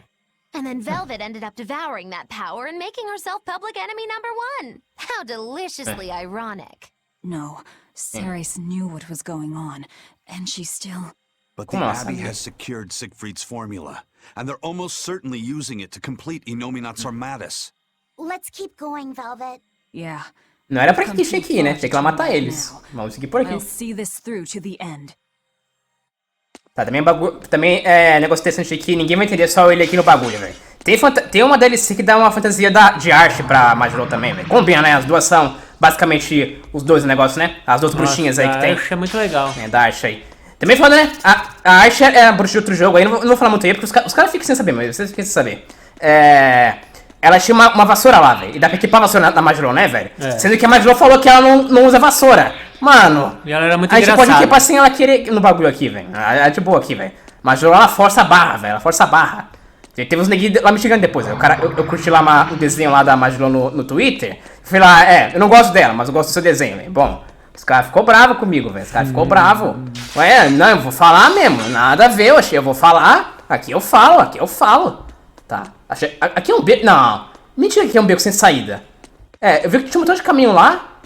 And then Velvet ended up devouring that power and making herself public enemy #1. How deliciously ironic. No, Ceres knew what was going on, and she still... But the Abbey has secured Siegfried's formula, and they're almost certainly using it to complete Innominat's Armatus. Let's keep going, Velvet. Yeah. Não era pra que tinha que ir, né? Tinha que ir lá matar eles. Vamos seguir por aqui. I'll see this through to the end. Tá, também é negócio interessante aqui, ninguém vai entender só ele aqui no bagulho, velho. Tem uma DLC que dá uma fantasia de arte pra Majorou também, velho. Combina, né? As duas são basicamente os dois negócios, né? As duas bruxinhas aí que tem. A arte é muito legal. Da arte aí. Também falando, né? A arte é a bruxa de outro jogo aí, não vou falar muito aí, porque os caras ficam sem saber, mas vocês ficam sem saber. Ela tinha uma vassoura lá, velho. E dá pra equipar a vassoura na Majorou, né, velho? Sendo que a Majorou falou que ela não usa vassoura. Mano, e ela era muito a gente pode equipar sem ela querer no bagulho aqui, velho. É de boa aqui, velho. Mas ela força a barra, velho. Ela força a barra. Teve uns neguinhos lá me xingando depois. Né? O cara, eu curti lá o desenho lá da Majulon no Twitter. Fui lá, eu não gosto dela, mas eu gosto do seu desenho, velho. Bom, os caras ficou bravo comigo, velho. Os caras ficou bravo. Não, eu vou falar mesmo. Nada a ver, eu vou falar. Aqui eu falo. Tá. Aqui é um beco. Não. Mentira que aqui é um beco sem saída. Eu vi que tinha um montão de caminho lá.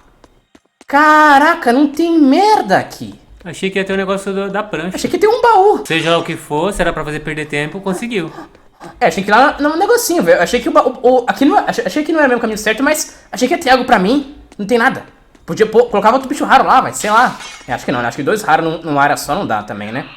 Caraca, não tem merda aqui. Achei que ia ter um negócio da prancha. Achei que ia ter um baú. Seja lá o que for, se era pra fazer perder tempo, conseguiu. Achei que lá no negocinho, velho. Achei que aqui não, achei que não era o mesmo caminho certo, mas achei que ia ter algo pra mim. Não tem nada. Podia colocava outro bicho raro lá, vai, sei lá. Acho que não, né? Acho que 2 raros numa área só não dá também, né?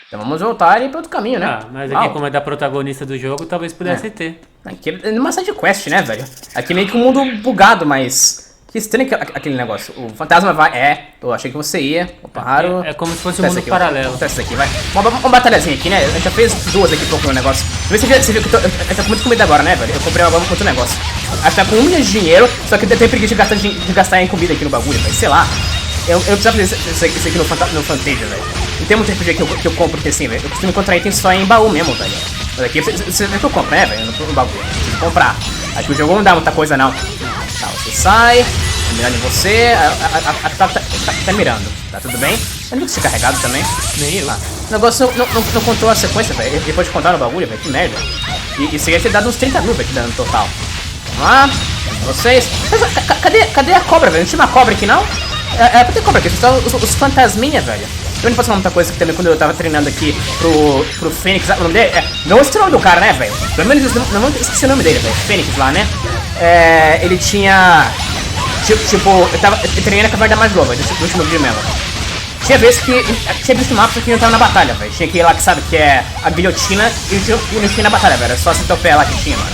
Então vamos voltar e ir pra outro caminho, né? Mas aqui, como é da protagonista do jogo, talvez pudesse ter. Aqui é numa side quest, né, velho? Aqui meio que um mundo bugado, mas... Que estranho aquele negócio. O fantasma vai... Eu achei que você ia. Opa, raro. É como se fosse um mundo paralelo. Vamos testar isso aqui, vai. Uma batalhazinha aqui, né? A gente já fez 2 aqui pro negócio. Você viu que eu tô com muito comida agora, né, velho? Eu comprei agora outro negócio. Acho que tá com 1 milhão de dinheiro, só que eu tenho preguiça de gastar em comida aqui no bagulho, velho. Sei lá. Eu precisava fazer isso aqui no Fantasia, velho. Não tem muito RPG que eu compro porque assim, velho. Eu costumo encontrar itens só em baú mesmo, velho. Mas aqui você vê que eu compro, né, velho? No bagulho. Eu preciso comprar. Aqui o jogo não dá muita coisa, não. Tá, você sai. Tô mirando em você. Tá mirando. Tá tudo bem? Eu não vou ser carregado também. Nem eu. O negócio não contou a sequência, velho. Ele pode contar no bagulho, velho. Que merda. E isso aí ia ter dado uns 30 mil, velho, que dá no total. Vamos lá. Vocês. Cadê a cobra, velho? Não tinha uma cobra aqui, não? É pra ter cobra aqui. São os fantasminha, velho. Eu não posso falar muita coisa aqui também quando eu tava treinando aqui pro Fênix. O nome dele não esse nome do cara, né, velho? Pelo menos não esqueci o nome dele, velho. Fênix lá, né? Ele tinha. Tipo, eu treinei na caverna da Majulon, velho, do último vídeo mesmo. Tinha vezes que. Tinha visto mapas que não tava na batalha, velho. Tinha que ir lá que sabe que é a guilhotina e não tinha na batalha, velho. Era só sentar o pé lá que tinha, mano.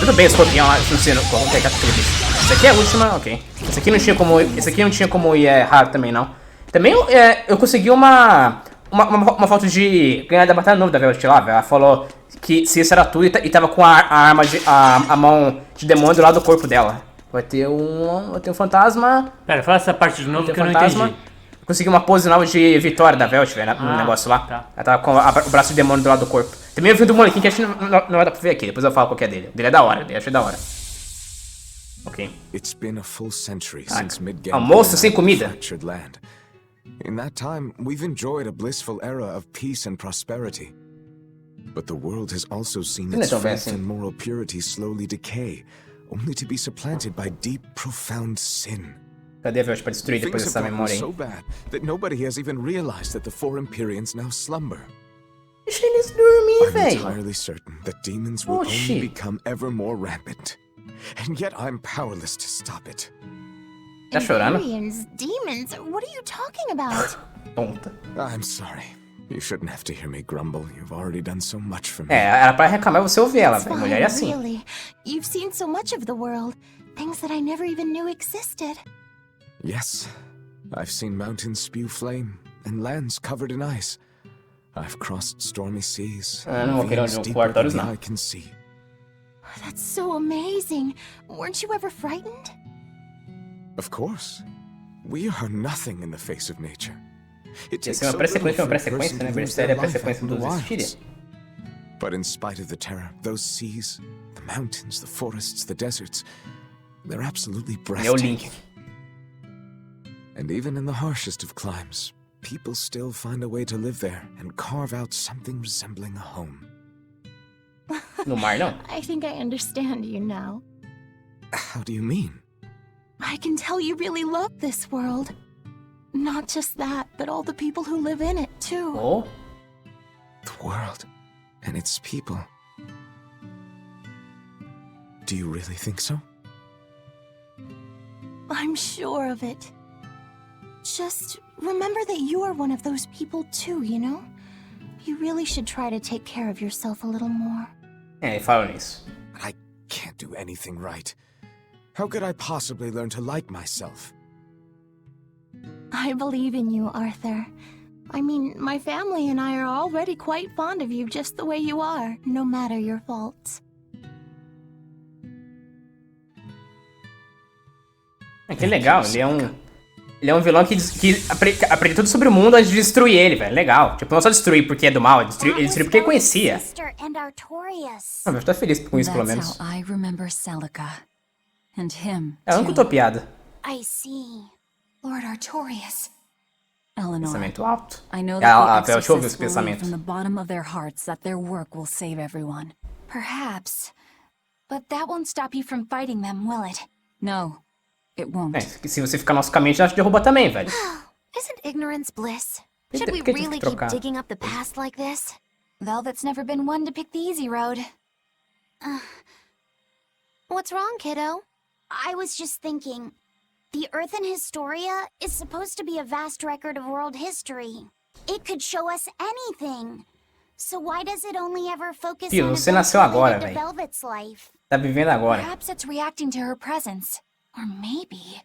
Tudo bem, escorpião, não sei como pegar tudo isso. Essa aqui é a última, ok. Esse aqui não tinha como ir raro também, não. Também eu consegui uma foto de ganhar da batalha nova da Velvet lá, velho. Ela falou que se isso era tudo e tava com a mão de demônio do lado do corpo dela. Vai ter um fantasma. Pera, fala essa parte de novo que eu não entendi. Consegui uma pose nova de vitória da Velvet, velho, no negócio lá. Tá. Ela tava com o braço de demônio do lado do corpo. Também eu vi do molequinho que acho que não vai dar pra ver aqui. Depois eu falo qual que é dele. O dele é da hora, achei da hora. Ok. Almoço sem comida. In that time, we've enjoyed a blissful era of peace and prosperity. But the world has also seen its faith and moral purity slowly decay, only to be supplanted by deep, profound sin. Cadê a Velvet pra destruir depois dessa memória aí? So bad that nobody has even realized that the 4 Empyreans now slumber. Deixa eles dormir, velho. I'm entirely certain that demons will only become ever more rampant. And yet I'm powerless to stop it. Tá chorando? Demons? What are you talking about? Tonta. I'm sorry. You shouldn't have to hear me grumble. You've already done so much for me. Era pra reclamar você ouvir ela, velho. Mulher é assim. Really? You've seen so much of the world. Things that I never even knew existed. Yes. I've seen mountains spew flame and lands covered in ice. I've crossed stormy seas. Não vou querer um quarto, não. I can see. That's so amazing. Weren't you ever frightened? Of course. We are nothing in the face of nature. Essa é uma pré-sequência, né? Berseria é a pré-sequência do Psihque. But in spite of the terror, those seas, the mountains, the forests, the deserts, they're absolutely breathtaking. And even in the harshest of climes, people still find a way to live there and carve out something resembling a home. No mar, não? I think I understand you now. How do you mean? I can tell you really love this world. Not just that, but all the people who live in it, too. Oh? The world and its people. Do you really think so? I'm sure of it. Just remember that you are one of those people, too, you know? You really should try to take care of yourself a little more. Fala nisso. I can't do anything right. How could I possibly learn to like myself? I believe in you, Arthur. I mean, my family and I are already quite fond of you just the way you are, no matter your faults. Que legal, ele é um... Ele é um vilão que aprende tudo sobre o mundo antes de destruir ele, velho. Legal. Tipo, não só destruir porque é do mal, ele destruiu porque conhecia. Ah, mas tô feliz com isso, pelo menos. Eu nunca tô piada. I see. Lord Artorias. Eleanor, Pensamento alto. I know that the deixa eu ouvir os exorcists believe pensamentos. from the bottom of their hearts that their work will save everyone. Perhaps. But that won't stop you from fighting them, will it? No, it won't. Se você ficar no nosso caminho, a gente te derruba também, velho. Isn't ignorance bliss? Should we really keep digging up the past like this? Velvet's never been one to pick the easy road. What's wrong, kiddo? I was just thinking, the Earthen Historia is supposed to be a vast record of world history. It could show us anything. So why does it only ever focus Pio, on você nasceu agora, velho. Velvet's life? Tá vivendo agora. Perhaps it's reacting to her presence. Or maybe,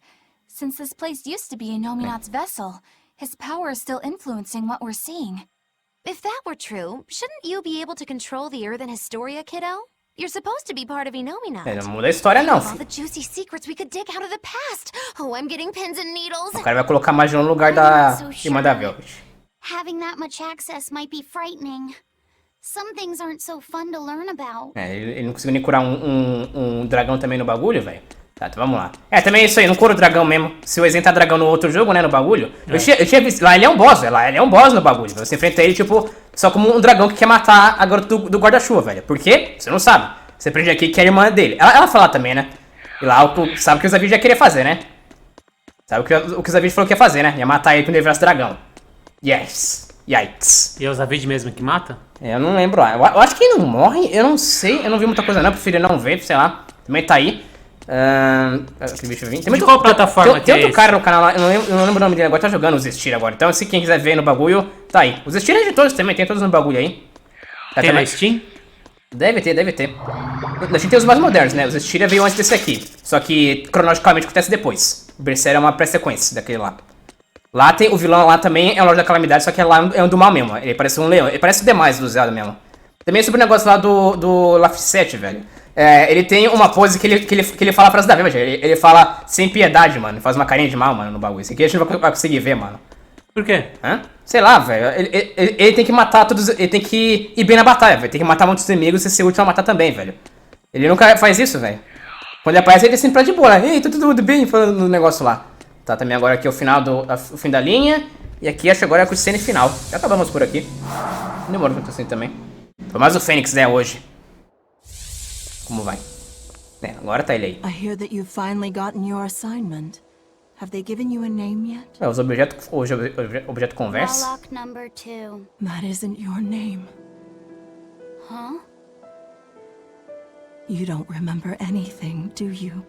since this place used to be Inominat's vessel, his power is still influencing what we're seeing. If that were true, shouldn't you be able to control the Earthen Historia, kiddo? You're supposed to be part of Inominat. Não muda a história, não, All filho. the juicy secrets we could dig out of the past. Oh, I'm getting pins and needles. O cara vai colocar magia no lugar da irmã da Velvet. Having that much access might be frightening. Some things aren't so fun to learn about. Ele não conseguiu nem curar um dragão também no bagulho, velho. Tá, então vamos lá. Também é isso aí, não cura o dragão mesmo. Se o Ezen tá dragão no outro jogo, né, no bagulho. Eu tinha visto, lá ele é um boss, velho. Lá ele é um boss no bagulho. Você enfrenta ele, tipo, só como um dragão que quer matar a garota do guarda-chuva, velho. Por quê? Você não sabe. Você aprende aqui que é a irmã dele. Ela fala também, né? E lá, sabe o que o Zavid já queria fazer, né? Sabe o que o Zavid falou que ia fazer, né? Ia matar ele quando ele virasse dragão. Yes. Yikes. E é o Zavid mesmo que mata? Eu não lembro. Eu acho que ele não morre. Eu não sei. Eu não vi muita coisa não. Eu preferi não ver, sei lá. Também tá aí. Aquele bicho vem. De qual plataforma tem outro cara no canal lá. Eu não lembro o nome dele agora. Tá jogando os Zestir agora. Então se quem quiser ver no bagulho, tá aí. Os Zestir é de todos também. Tem todos no bagulho aí. Tem na Steam? Deve ter. A gente tem os mais modernos, né? Os Zestir veio antes desse aqui. Só que cronologicamente acontece depois. O Berseria é uma pré-sequência daquele lá. Lá tem o vilão lá também, é o Lorde da Calamidade, só que lá é um do mal mesmo. Ele parece um leão, ele parece demais do Usada mesmo. Também sobre o negócio lá do Lafset, velho. Ele tem uma pose que ele fala a frase da vida, velho. Ele fala sem piedade, mano. Ele faz uma carinha de mal, mano, no bagulho. Isso aqui a gente não vai conseguir ver, mano. Por quê? Sei lá, velho. Ele tem que matar todos. Ele tem que ir bem na batalha, velho. Tem que matar muitos inimigos e ser o último a matar também, velho. Ele nunca faz isso, velho. Quando ele aparece, ele sempre tá de boa. Ei, tudo bem, falando no negócio lá. Tá, também agora aqui é o fim da linha. E aqui acho que agora é a cutscene final. Já acabamos por aqui. Não demorou tanto assim também. Foi mais o Fênix, né, hoje. Como vai? Agora tá ele aí. I hear that you've finally gotten your assignment. Have they given you a name yet? Os objetos, hoje objeto conversa. Warlock number 2. That isn't your name. Huh? You don't remember anything, do you?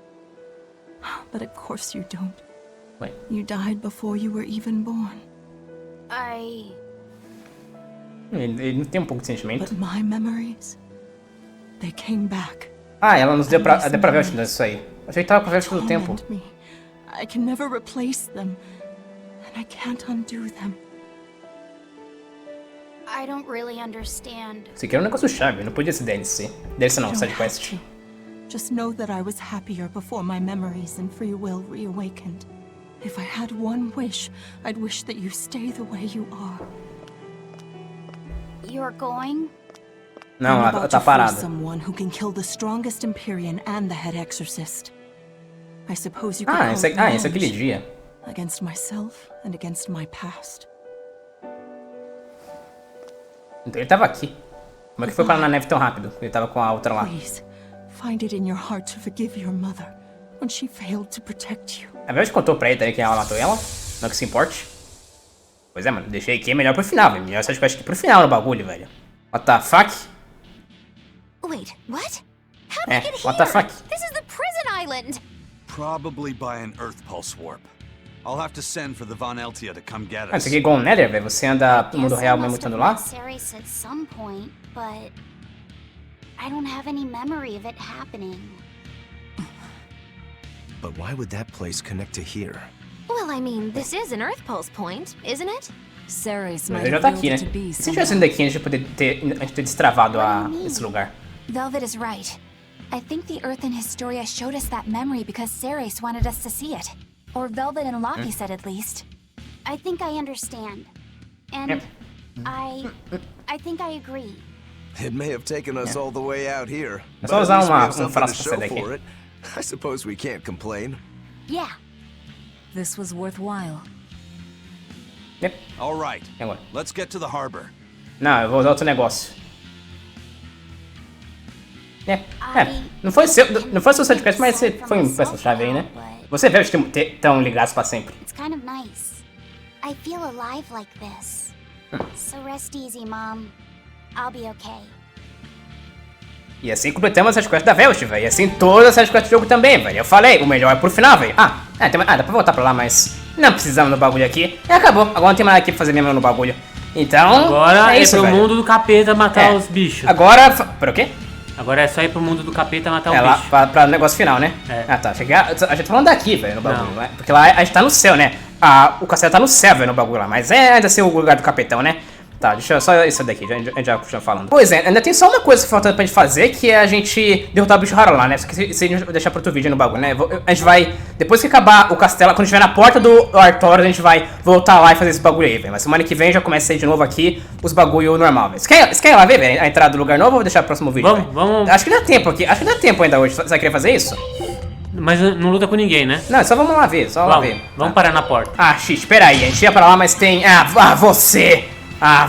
But of course you don't. Wait. You died before you were even born. Ele não tem um pouco de sentimento. But my memories, they came back. Ela nos deu pra ver isso aí. Eu achei que tava com a Velvet todo o tempo. I can never replace them, and I can't undo them. I don't really understand. Isso aqui era um negócio chave, não podia ser DLC. DLC não, side quest. Just know that I was happier before my memories and free will reawakened. If I had one wish, I'd wish that you stay the way you are. You're going? Não, ela tá parada. Someone who can kill the strongest Empyrean and the head exorcist. I suppose you could esse é aquele dia. Against myself and against my past. Então ele tava aqui. Como é que foi parar na neve tão rápido? Ele tava com a outra lá. Please, find it in your heart to forgive your mother when she failed to protect you. A Velvet contou pra ele também que ela matou ela. Não que se importe. Pois é, mano. Deixei aqui melhor pro final, velho. Melhor side quest aqui pro final no bagulho, velho. What the fuck? Wait, what? How did we get what the here? fuck? This is the prison island. Probably by an Earth Pulse warp. I'll have to send for the Von Eltia to come get us. Isso aqui é igual um Nether, velho. Você anda no mundo real mesmo estando lá? SERES at some point, but I don't have any memory of it happening. But why would that place connect to here? Well, I mean, this is an Earth Pulse point, isn't it? SERES Ele já tá aqui, né? E se tivesse indo daqui, a gente poderia ter destravado esse lugar. Velvet is right. I think the Earthen Historia showed us that memory because Ceres wanted us to see it. Or Velvet and Loppy said at least. I think I understand. And I think I agree. It may have taken us all the way out here. É só usar uma frase pra sair daqui. I suppose we can't complain. Yeah. This was worthwhile. Yep. All right. Let's get to the harbor. Não, eu vou usar outro negócio. Não foi seu sidequest, mas você foi um peça-chave aí, né? Você vê que estão ligados pra sempre. It's kind of nice. I feel alive like this. So rest easy, Mom. I'll be okay. E assim completamos a sidequest da Velvet, velho. E assim todas as sidequests do jogo também, velho. Eu falei, o melhor é pro final, velho. Dá pra voltar pra lá, mas não precisamos do bagulho aqui. E acabou. Agora não tem mais aqui pra fazer mesmo no bagulho. Então, agora é isso, pro velho. mundo do capeta matar os bichos. Agora... Pra o quê? Agora é só ir pro mundo do capeta matar o bicho. Lá pra negócio final, né? Tá. A gente tá falando daqui, velho, no bagulho, né? Porque lá a gente tá no céu, né? O castelo tá no céu, velho, no bagulho lá. Mas ainda assim o lugar do capitão, né? Tá, deixa eu só isso daqui, a gente já continua falando. Pois é, ainda tem só uma coisa faltando pra gente fazer, que é a gente derrotar o bicho raro lá, né? Só que se a gente deixar pra outro vídeo no bagulho, né? A gente vai, depois que acabar o castelo, quando estiver na porta do Artorias, a gente vai voltar lá e fazer esse bagulho aí, velho. Mas semana que vem já começa a ir de novo aqui os bagulho normal, velho. Você quer ir lá ver, velho, a entrada do lugar novo ou vou deixar pro próximo vídeo? Vamos. Acho que dá tempo aqui, acho que dá tempo ainda hoje. Você vai querer fazer isso? Mas não luta com ninguém, né? Não, só vamos lá ver, Vamos parar na porta. Espera aí, a gente ia pra lá, mas tem... você!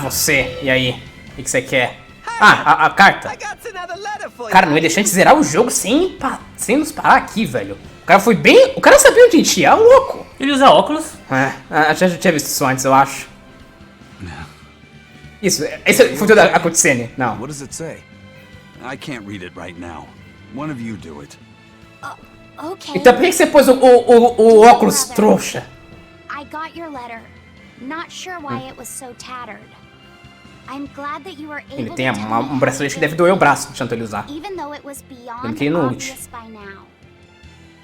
Você. E aí? O que você quer? A carta. Cara, não ia deixar a gente zerar o jogo sem nos parar aqui, velho. O cara foi bem... O cara sabia onde a gente ia, louco. Ele usa óculos? A gente já tinha visto isso antes, eu acho. Isso, esse foi tudo acontecendo. Não. What does it say? I can't read it right now. One of you do it. Okay. Então por que você pôs o óculos trouxa? I got your letter. Not sure why it was so tattered. I'm glad that you were able Ele tem bracelete que deve doer o braço de tanto ele usar. Even though it was beyond obvious by now.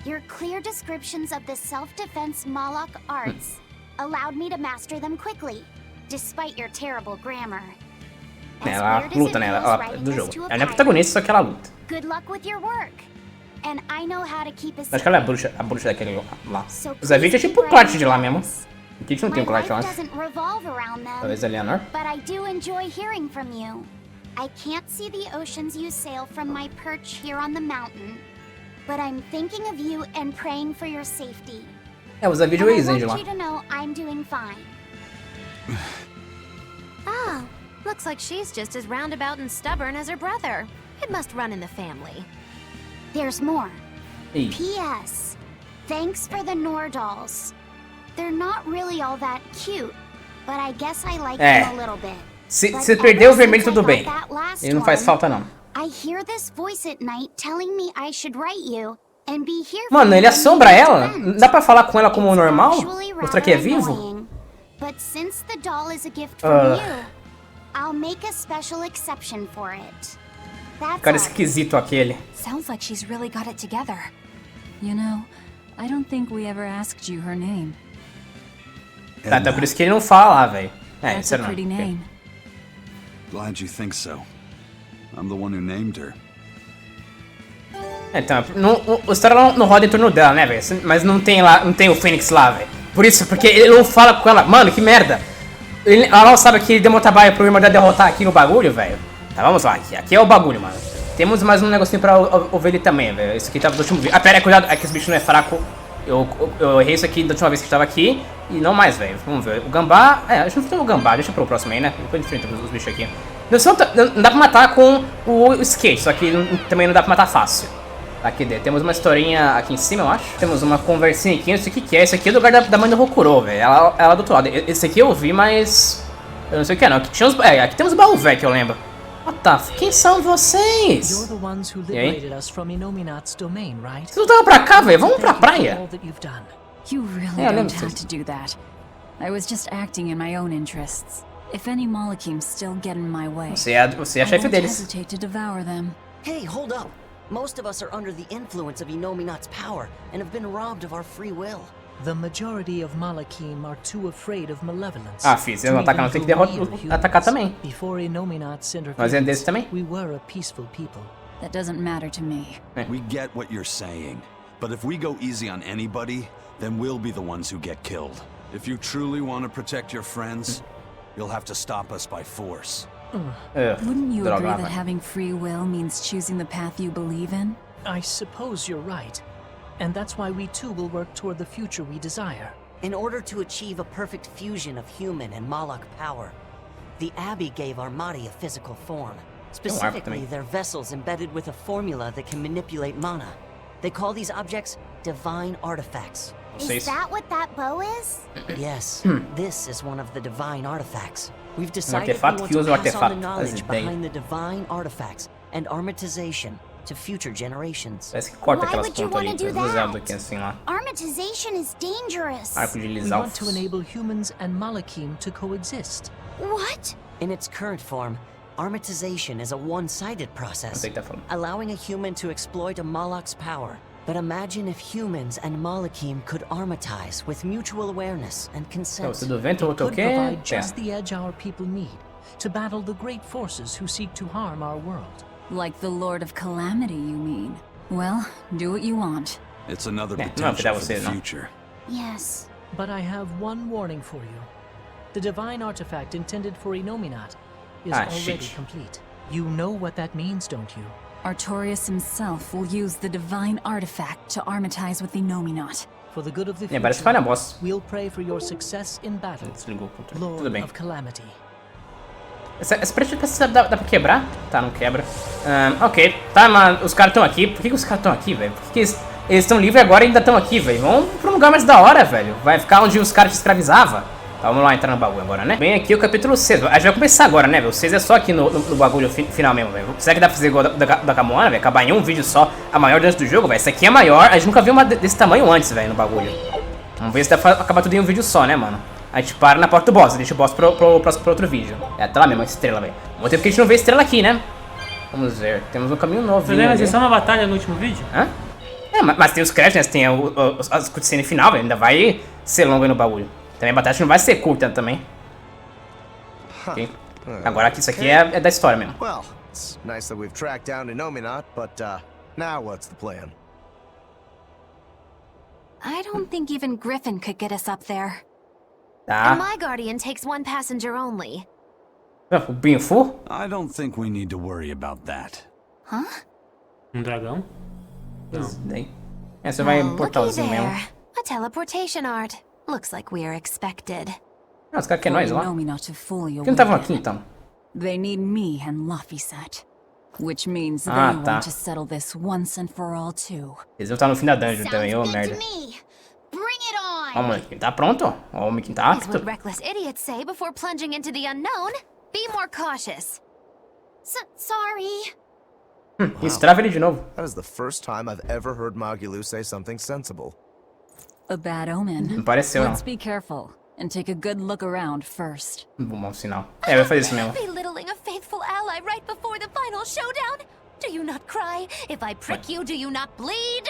Your clear descriptions of the self-defense Moloch arts allowed me to master them quickly, despite your terrible grammar. Ela luta, né? Do jogo. Ela não é protagonista, só que ela luta. Good luck with your work. And I know how to keep Acho que ela é a bruxa daquele lá. O Zé Vídeo é tipo o Clark de lá mesmo. Aqui a gente não tem o Clark, eu acho. Talvez a Leonor. But I do enjoy hearing from you. I can't see the oceans you sail from my perch here on the mountain, but I'm thinking of you and praying for your safety. O Zé Vídeo é Angel lá. I want you to know I'm doing fine. Looks like she's just as roundabout and stubborn as her brother. It must run in the family. There's more. P.S. Thanks for the Nordals. They're not really all that cute, but I guess I like them a little bit. Se perder o vermelho, tudo bem. Ele não faz falta, não. I hear this voice at night telling me I should write you and be here. Mano, ele assombra ela? Dá pra falar com ela como normal? Mostrar que é vivo? But since the doll is a gift from you, I'll make a special exception for it. Cara esquisito aquele. Sounds like she's really got it together. You know, I don't think we ever asked you her name. Tá, então por isso que ele não fala lá, velho. Isso era não. Glad you think so. I'm the one who named her. Então, o história não roda em torno dela, né, velho? Mas não tem o Fênix lá, velho. Por isso, porque ele não fala com ela. Mano, que merda. Ela não sabe que ele demorou trabalho pro irmão dela derrotar aqui no bagulho, velho. Tá, vamos lá. Aqui é o bagulho, mano. Temos mais um negocinho pra ouvir ele também, velho. Esse aqui tava do último vídeo. Pera aí, cuidado. É que esse bicho não é fraco. Eu errei isso aqui da última vez que eu tava aqui. E não mais, velho. Vamos ver. O gambá... a gente não tem o gambá. Deixa pro próximo aí, né? Depois a gente enfrenta os bichos aqui. Não dá pra matar com o skate. Só que também não dá pra matar fácil. Aqui temos uma historinha aqui em cima, eu acho. Temos uma conversinha aqui. Não sei o que é. Esse aqui é o lugar da mãe do Rokuro, velho. Ela do outro lado. Esse aqui eu vi, mas... eu não sei o que é, não. Aqui, aqui temos o baú, velho, que eu lembro. Quem são vocês? E aí? Vocês não estavam pra cá, velho? Vamos pra praia. You really don't have to do that. I was just acting in my own interests. If any Molochems still get in my way, você é a chefe deles. hesitate to devour them. Hey, hold up. Most of us are under the influence of Inominat's power and have been robbed of our free will. The majority of Malachim are too afraid of malevolence. Filho, se eles não atacar, não tem que atacar também. Nós é desse também. We were a peaceful people. That doesn't matter to me. We get what you're saying, but if we go easy on anybody, then we'll be the ones who get killed. If you truly want to protect your friends, you'll have to stop us by force. Wouldn't you agree that having free will means choosing the path you believe in? I suppose you're right. And that's why we too will work toward the future we desire. In order to achieve a perfect fusion of human and Moloch power, the Abbey gave Armati a physical form. Specifically, they're vessels embedded with a formula that can manipulate mana. They call these objects divine artifacts. Is that what that bow is? Yes, this is one of the divine artifacts. We've decided we want to pass on the knowledge behind the divine artifacts and armatization to future generations. Why would you want to do that? Armatization is dangerous. We want to enable humans and Malakim to coexist. What? In its current form, armatization is a one-sided process, allowing a human to exploit a Moloch's power. But imagine if humans and Malakim could armatize with mutual awareness and consent. It could provide just the edge our people need to battle the great forces who seek to harm our world. Like the Lord of Calamity, you mean? Well, do what you want. It's another potential for the future. Yes. But I have one warning for you. The divine artifact intended for Enominat is already complete. You know what that means, don't you? Artorias himself will use the divine artifact to armatize with Enominat. For the good of the future, we'll pray for your success in battle, Lord of Calamity. Essa peça dá pra quebrar? Tá, não quebra. Ok, tá, mas os caras estão aqui. Por que os caras estão aqui, velho? Por que eles estão livres agora e ainda estão aqui, velho? Vamos pra um lugar mais da hora, velho. Vai ficar onde os caras te escravizavam. Tá, vamos lá entrar no bagulho agora, né? Bem aqui o capítulo 6. A gente vai começar agora, né, velho? O 6 é só aqui no bagulho final mesmo, velho. Será que dá pra fazer igual da Camoana, velho? Acabar em um vídeo só, a maior dentro do jogo, velho? Essa aqui é maior. A gente nunca viu uma desse tamanho antes, velho, no bagulho. Vamos ver se dá pra acabar tudo em um vídeo só, né, mano? A gente para na porta do boss, deixa o boss pro outro vídeo. É, tá lá mesmo, a estrela, velho. Muito tempo que a gente não vê estrela aqui, né? Vamos ver, temos um caminho novo. Você lembra de só uma batalha no último vídeo? Hã? É, mas tem os créditos, né? Tem as cutscenes final, velho. Ainda vai ser longo aí no bagulho. Também a batalha não vai ser curta também. Okay. Agora aqui, isso aqui é da história mesmo. Well, it's nice that we've tracked down Enominat, but now what's the plan? I don't think even Griffin could get us up there. And my guardian takes one passenger only. Being full? I don't think we need to worry about that. Huh? Dragão? Não. Essa vai em portalzinho mesmo. A teleportation art. Looks like we are expected. Ah, os caras querem nós lá. Por que não estavam aqui então? They need me and Laphicet. Which means they want to settle this once and for all too. Eles vão estar no fim da dungeon também, ô merda. Vamos, quem tá pronto? Ó, o Mickey tá apto. As would reckless idiots say before plunging into the unknown. Be more cautious. Sorry. Estrava ele de novo. That is the first time I've ever heard Magilou say something sensible. A bad omen. Não pareceu, não. Let's be careful and take a good look around first. Bom sinal. É, vai fazer isso mesmo. Belittling a faithful ally right before the final showdown. Do you not cry? If I prick you, do you not bleed?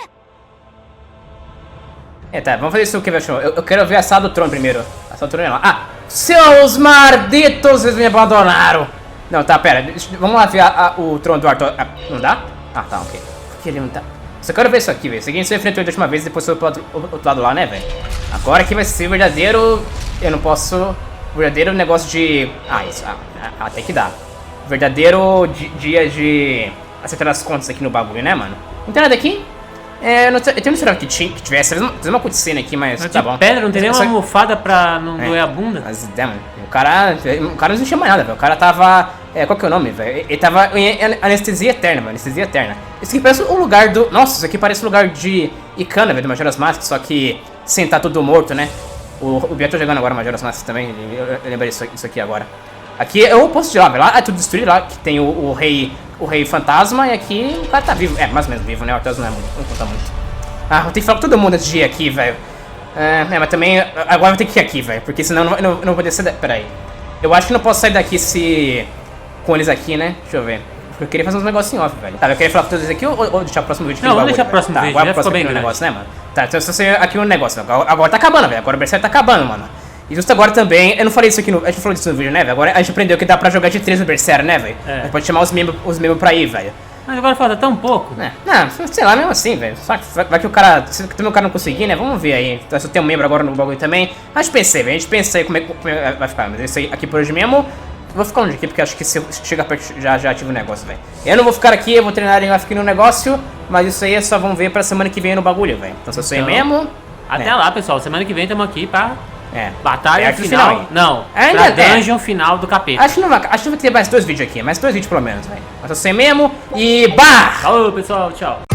É, tá, vamos fazer isso que eu quero ver a sala do trono primeiro. A sala do trono é lá. Ah, seus malditos, vocês me abandonaram. Não, tá, pera, vamos lá ver o trono do Arthur. Não dá? Ah, tá, ok. Por que ele não tá? Só quero ver isso aqui, velho. Isso aqui a gente só enfrentou ele da última vez e depois foi pro outro lado lá, né, velho? Agora aqui vai ser verdadeiro. Eu não posso. Verdadeiro negócio de. Isso. Até que dá. Verdadeiro dia de acertar as contas aqui no bagulho, né, mano? Não tem nada aqui? Eu não esperava que tivesse uma cutscene aqui, mas tá bom. Pedra, não tem nem uma almofada pra não doer a bunda? Mas, mano, o cara não existia mais nada, velho. O cara tava... qual que é o nome, velho? Ele tava em anestesia eterna, velho. Anestesia eterna. Isso aqui parece o lugar do... Nossa, isso aqui parece o lugar de Icana, velho, do Majora's Mask, só que sem tá tudo morto, né? O Bia tá jogando agora Majora's Mask também, eu lembrei disso aqui agora. Aqui é o oposto de lá, velho. Lá é tudo destruído, lá que tem o rei fantasma, e aqui o cara tá vivo. É, mais ou menos vivo, né? O Arthur não conta muito. Ah, vou ter que falar com todo mundo antes de ir aqui, velho. Mas também, agora eu vou ter que ir aqui, velho. Porque senão eu não vou descer Pera aí. Eu acho que não posso sair daqui com eles aqui, né? Deixa eu ver. Porque eu queria fazer uns negocinhos off, velho. Tá, eu queria falar com todos eles aqui ou deixar o próximo vídeo? Não, vamos deixar o próximo vídeo, agora já ficou bem no negócio, né, mano? Tá, então se aqui um negócio. Agora tá acabando, velho. Agora o Berseria tá acabando, mano. E justo agora também, eu não falei isso aqui a gente falou disso no vídeo, né, velho? Agora a gente aprendeu que dá pra jogar de 3 no Berseria, né, velho? A gente pode chamar os membros pra ir, velho. Mas agora falta tão pouco. Não, sei lá, mesmo assim, velho. Vai que o cara. Se também o cara não conseguir, né? Vamos ver aí. Então, se eu tenho um membro agora no bagulho também. A gente pensei, velho. A gente pensa aí como é que vai ficar. Mas isso aí aqui por hoje mesmo. Eu vou ficar onde aqui, porque acho que se chega perto já ativa o negócio, velho. Eu não vou ficar aqui, eu vou treinar em off aqui no negócio. Mas isso aí só vamos ver pra semana que vem no bagulho, velho. Então se eu sei mesmo. Até lá, pessoal. Semana que vem estamos aqui pra. Batalha final. Final. Não. Pra dungeon final do capeta. Acho que não vai ter mais 2 vídeos aqui. Mais 2 vídeos pelo menos, velho. Mas eu sei mesmo. E bah! Falou, pessoal. Tchau.